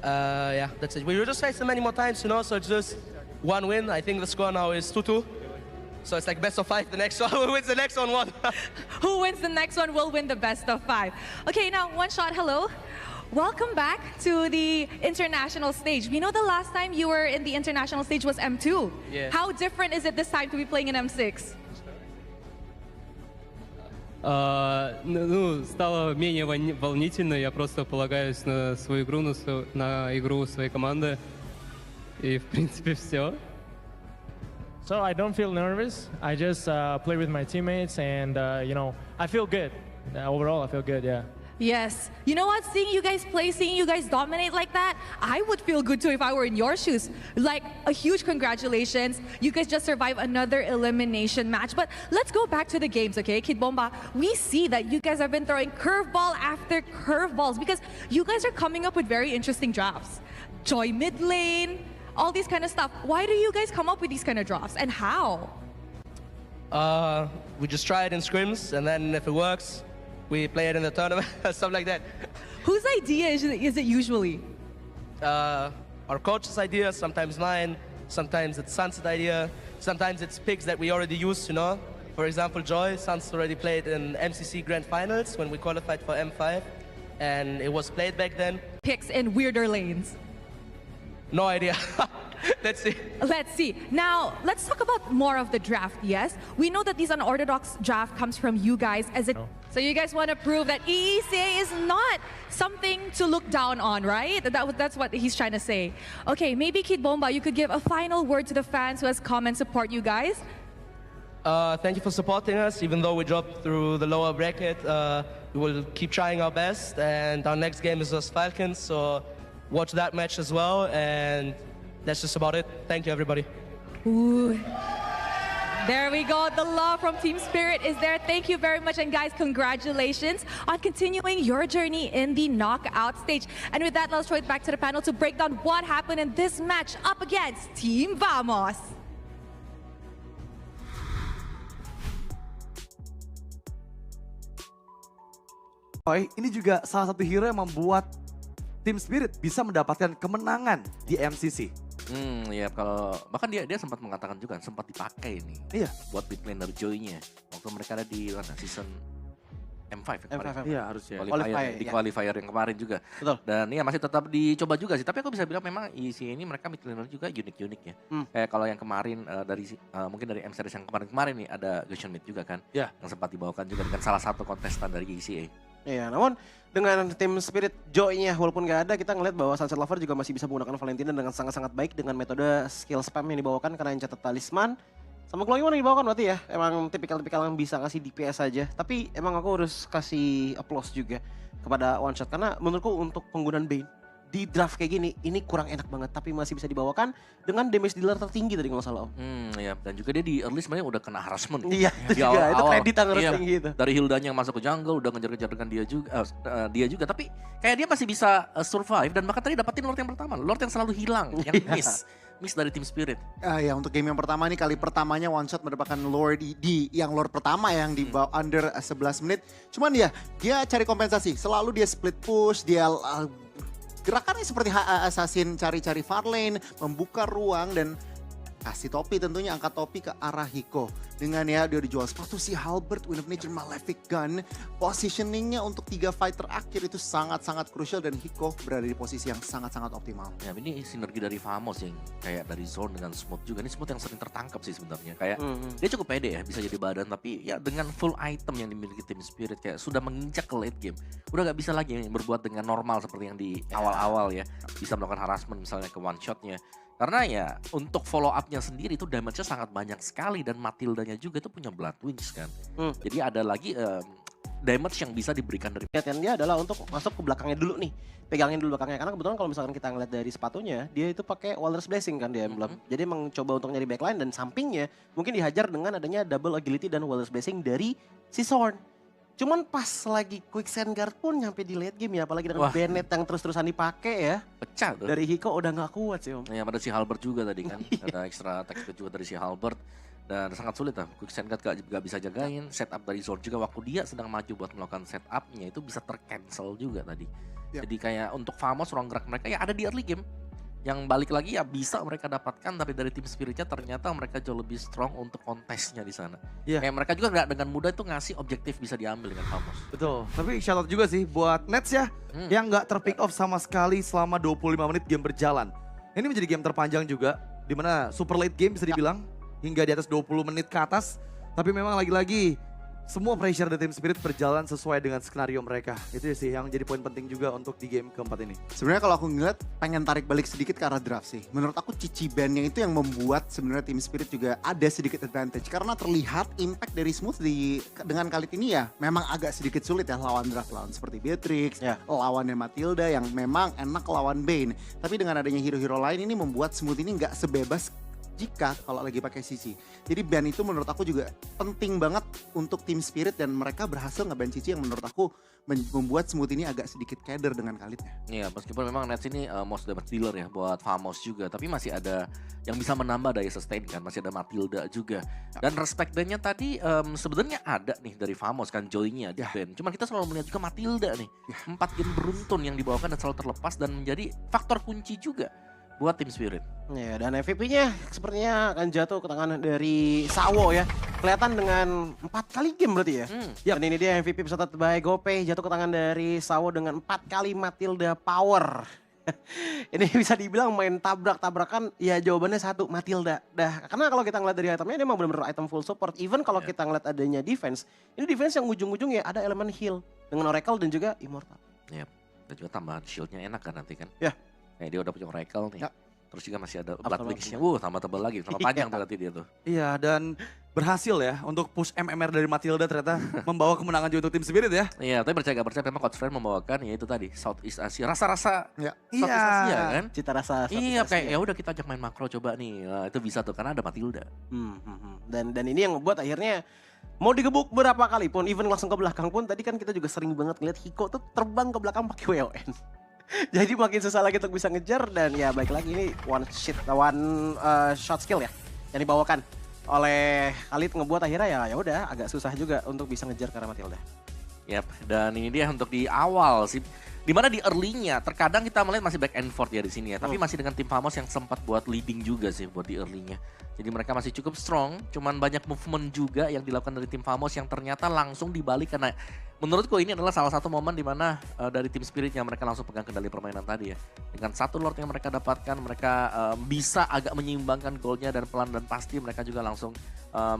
yeah, that's it. We will just face them many more times, you know, so it's just one win. I think the score now is 2-2. So it's like best of 5, the next one, who wins the next one won. Who wins the next one will win the best of 5. Okay, now One Shot, hello. Welcome back to the international stage. We know the last time you were in the international stage was M2. Yeah. How different is it this time to be playing in M6? Ну, стало менее волнительно. Я просто полагаюсь на свою игру, на игру своей команды. И, в принципе, все. So I don't feel nervous. I just play with my teammates and, you know, I feel good. Overall, I feel good, yeah. Yes. You know what? Seeing you guys play, seeing you guys dominate like that, I would feel good too if I were in your shoes. Like, a huge congratulations. You guys just survived another elimination match. But let's go back to the games, okay? Kid Bomba, we see that you guys have been throwing curveball after curveballs because you guys are coming up with very interesting drafts. Joy mid lane, all these kind of stuff. Why do you guys come up with these kind of drafts and how? We just try it in scrims, and then if it works, we play it in the tournament, stuff like that. Whose idea is it usually? Our coach's idea, sometimes mine, sometimes it's Sun's idea, sometimes it's picks that we already used, you know. For example, Joy, Sun's already played in MCC Grand Finals when we qualified for M5, and it was played back then. Picks in weirder lanes. No idea. Let's see. Let's see. Now, let's talk about more of the draft, yes? We know that this unorthodox draft comes from you guys as a... So you guys want to prove that EECA is not something to look down on, right? That's what he's trying to say. Okay, maybe Kid Bomba, you could give a final word to the fans who has come and support you guys. Thank you for supporting us. Even though we dropped through the lower bracket, we will keep trying our best. And our next game is versus Falcons, so watch that match as well. And that's just about it. Thank you, everybody. Ooh. There we go. The love from Team Spirit is there. Thank you very much. And guys, congratulations on continuing your journey in the knockout stage. And with that, let's throw it back to the panel to break down what happened in this match up against Team Vamos. Ini juga salah satu hero yang membuat Team Spirit bisa mendapatkan kemenangan di MCC. Ya kalau bahkan dia sempat mengatakan juga sempat dipakai nih. Iya. Buat mid laner Joy-nya waktu mereka ada di mana season M5 ya kemarin. Iya harusnya. Di qualifier yang kemarin juga. Betul. Dan ya masih tetap dicoba juga sih. Tapi aku bisa bilang memang EC ini mereka mid laner juga unik-unik ya. Kayak kalau yang kemarin mungkin dari M series yang kemarin nih ada Gushen Mid juga kan. Iya. Yang sempat dibawakan juga dengan salah satu kontestan dari ECA. Iya, namun dengan tim Spirit Joy-nya walaupun gak ada, kita ngeliat bahwa Sunset Lover juga masih bisa menggunakan Valentina dengan sangat-sangat baik dengan metode skill spam yang dibawakan karena yang catat talisman. Sama Glowing One yang dibawakan berarti ya, emang tipikal-tipikal yang bisa kasih DPS aja. Tapi emang aku harus kasih applause juga kepada One Shot karena menurutku untuk penggunaan Bane di draft kayak gini, ini kurang enak banget. Tapi masih bisa dibawakan dengan damage dealer tertinggi tadi kalau salah. Ya, dan juga dia di early sebenarnya udah kena harassment. Iya, itu juga. Itu kredit yang harus tinggi gitu. Dari Hildanya yang masuk ke jungle, udah ngejar-ngejar dengan dia juga. Tapi kayak dia masih bisa survive dan bahkan tadi dapetin Lord yang pertama. Lord yang selalu hilang, yang miss dari Team Spirit. Ya untuk game yang pertama nih, kali pertamanya One Shot mendapatkan Lord yang Lord pertama yang di under 11 menit. Cuman dia cari kompensasi. Selalu dia split push, dia gerakannya seperti assassin, cari-cari far lane, membuka ruang dan kasih topi tentunya, angkat topi ke arah Hiko. Dengan ya dia dijual sepatu si Halberd, Wind of Nature, Malefic Gun. Positioningnya untuk 3 fight terakhir itu sangat-sangat krusial dan Hiko berada di posisi yang sangat-sangat optimal. Ya ini sinergi dari Vamos yang kayak dari Zone dengan Smooth juga. Ini Smooth yang sering tertangkap sih sebenarnya. Kayak dia cukup pede ya bisa jadi badan, tapi ya dengan full item yang dimiliki Team Spirit kayak sudah menginjak ke late game. Udah gak bisa lagi berbuat dengan normal seperti yang di awal-awal ya. Bisa melakukan harassment misalnya ke one shotnya. Karena ya untuk follow up-nya sendiri itu damage-nya sangat banyak sekali dan Matildanya juga itu punya Blood Wings kan. Jadi ada lagi damage yang bisa diberikan dari Perhatian dia adalah untuk masuk ke belakangnya dulu nih. Pegangin dulu belakangnya karena kebetulan kalau misalkan kita ngeliat dari sepatunya, dia itu pakai Walrus Blessing kan dia emblem. Jadi emang coba untuk nyari backline dan sampingnya mungkin dihajar dengan adanya double agility dan Walrus Blessing dari si Zorn. Cuman pas lagi Quicksand Guard pun nyampe di late game ya, apalagi dengan Bennett yang terus-terusan dipakai ya. Pecah tuh. Dari Hiko udah gak kuat sih om. Ya ada si Halberd juga tadi kan, ada extra attack speed juga dari si Halberd. Dan sangat sulit lah, Quicksand Guard gak bisa jagain, setup dari Zord juga waktu dia sedang maju buat melakukan setupnya itu bisa tercancel juga tadi. Jadi kayak untuk Vamos ruang gerak mereka ya ada di early game. Yang balik lagi ya bisa mereka dapatkan, tapi dari Team Spiritnya ternyata mereka jauh lebih strong untuk kontesnya di sana. Kayak mereka juga nggak dengan mudah itu ngasih objektif bisa diambil dengan Vamos. Betul, tapi shout out juga sih buat Nets ya, yang nggak terpick off sama sekali selama 25 menit game berjalan. Ini menjadi game terpanjang juga, dimana super late game bisa dibilang, hingga di atas 20 menit ke atas. Tapi memang lagi-lagi semua pressure dari Team Spirit berjalan sesuai dengan skenario mereka. Itu sih yang jadi poin penting juga untuk di game keempat ini. Sebenarnya kalau aku ngeliat pengen tarik balik sedikit ke arah draft sih. Menurut aku Cici Ban-nya itu yang membuat sebenarnya Team Spirit juga ada sedikit advantage. Karena terlihat impact dari Smooth dengan kali ini ya memang agak sedikit sulit ya lawan draft lawan seperti Beatrix, lawannya Matilda yang memang enak lawan Bane. Tapi dengan adanya hero-hero lain ini membuat Smooth ini nggak sebebas jika kalau lagi pakai Cici. Jadi ban itu menurut aku juga penting banget untuk Team Spirit dan mereka berhasil nge-ban Cici yang menurut aku membuat Smooth ini agak sedikit keder dengan Khalidnya. Iya, meskipun memang Nets ini most damage dealer ya buat Famos juga, tapi masih ada yang bisa menambah daya sustain kan, masih ada Matilda juga. Dan respect ban-nya tadi sebenarnya ada nih dari Famos kan Joy-nya di ban. Cuman kita selalu melihat juga Matilda nih. 4 game beruntun yang dibawakan dan selalu terlepas dan menjadi faktor kunci juga buat Team Spirit. Ya, dan MVP-nya sepertinya akan jatuh ke tangan dari Sawo ya. Kelihatan dengan 4 kali game berarti ya. Dan ini dia MVP peserta terbaik GoPay jatuh ke tangan dari Sawo dengan 4 kali Matilda Power. Ini bisa dibilang main tabrak-tabrakan, ya jawabannya satu, Matilda. Karena kalau kita ngeliat dari itemnya, dia memang benar-benar item full support. Even kalau kita ngeliat adanya defense, ini defense yang ujung-ujung ya ada elemen heal. Dengan Oracle dan juga Immortal. Iya, dan juga tambahan shieldnya enak kan nanti kan. Ya. Kayak dia udah punya Oracle nih. Terus juga masih ada Blood Blood Wings-nya. tambah tebal lagi, tambah panjang tuh nanti dia tuh. Iya, dan berhasil ya untuk push MMR dari Matilda ternyata membawa kemenangan juga untuk Team Spirit ya. Iya, tapi percaya gak percaya memang Coach Friend membawakan ya itu tadi Southeast Asia, rasa-rasa Southeast Iya. Asia kan. Cita rasa Iya, kayak ya udah kita ajak main makro coba nih. Nah, itu bisa tuh karena ada Matilda. Dan ini yang membuat akhirnya mau digebuk berapa kali pun, even langsung ke belakang pun, tadi kan kita juga sering banget ngeliat Hiko tuh terbang ke belakang pakai WON. Jadi makin susah lagi untuk bisa ngejar dan ya baik lagi ini one shot skill ya yang dibawakan oleh Khalid ngebuat akhirnya ya udah agak susah juga untuk bisa ngejar karena Matilda. Yap, dan ini dia untuk di awal sih. Dimana di early-nya, terkadang kita melihat masih back and forth ya di sini ya. Tapi masih dengan tim Famos yang sempat buat leading juga sih buat di early-nya. Jadi mereka masih cukup strong, cuman banyak movement juga yang dilakukan dari tim Famos yang ternyata langsung dibalik. Karena menurutku ini adalah salah satu momen dimana dari tim Spiritnya mereka langsung pegang kendali permainan tadi ya. Dengan satu Lord yang mereka dapatkan, mereka bisa agak menyeimbangkan golnya dan pelan dan pasti mereka juga langsung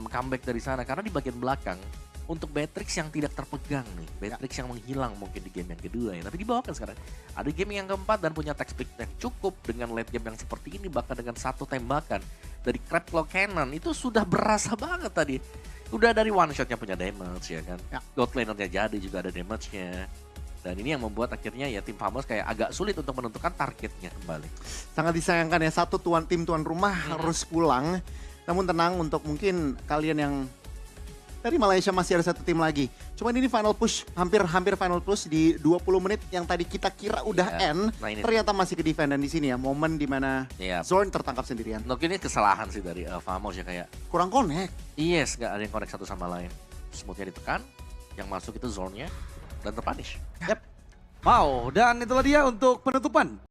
comeback dari sana. Karena di bagian belakang, untuk Beatrix yang tidak terpegang nih, Beatrix yang menghilang mungkin di game yang kedua ya, tapi dibawakan sekarang. Ada game yang keempat dan punya tech speed yang cukup dengan late game yang seperti ini, bahkan dengan satu tembakan dari Crab Claw Cannon itu sudah berasa banget tadi. Udah dari one shotnya punya damage ya kan, God Lanernya jadi juga ada damage-nya. Dan ini yang membuat akhirnya ya tim Famos kayak agak sulit untuk menentukan targetnya kembali. Sangat disayangkan ya, satu tim tuan rumah harus pulang. Namun tenang, untuk mungkin kalian yang dari Malaysia masih ada satu tim lagi. Cuman ini final push, hampir final push di 20 menit yang tadi kita kira udah end. Nah, ini ternyata masih ke defend dan di sini ya momen dimana Zorn tertangkap sendirian. Mungkin ini kesalahan sih dari Famos ya, kayak kurang connect. Yes, gak ada yang connect satu sama lain. Smoothnya ditekan, yang masuk itu Zorn-nya dan terpunish. Wow, dan itulah dia untuk penutupan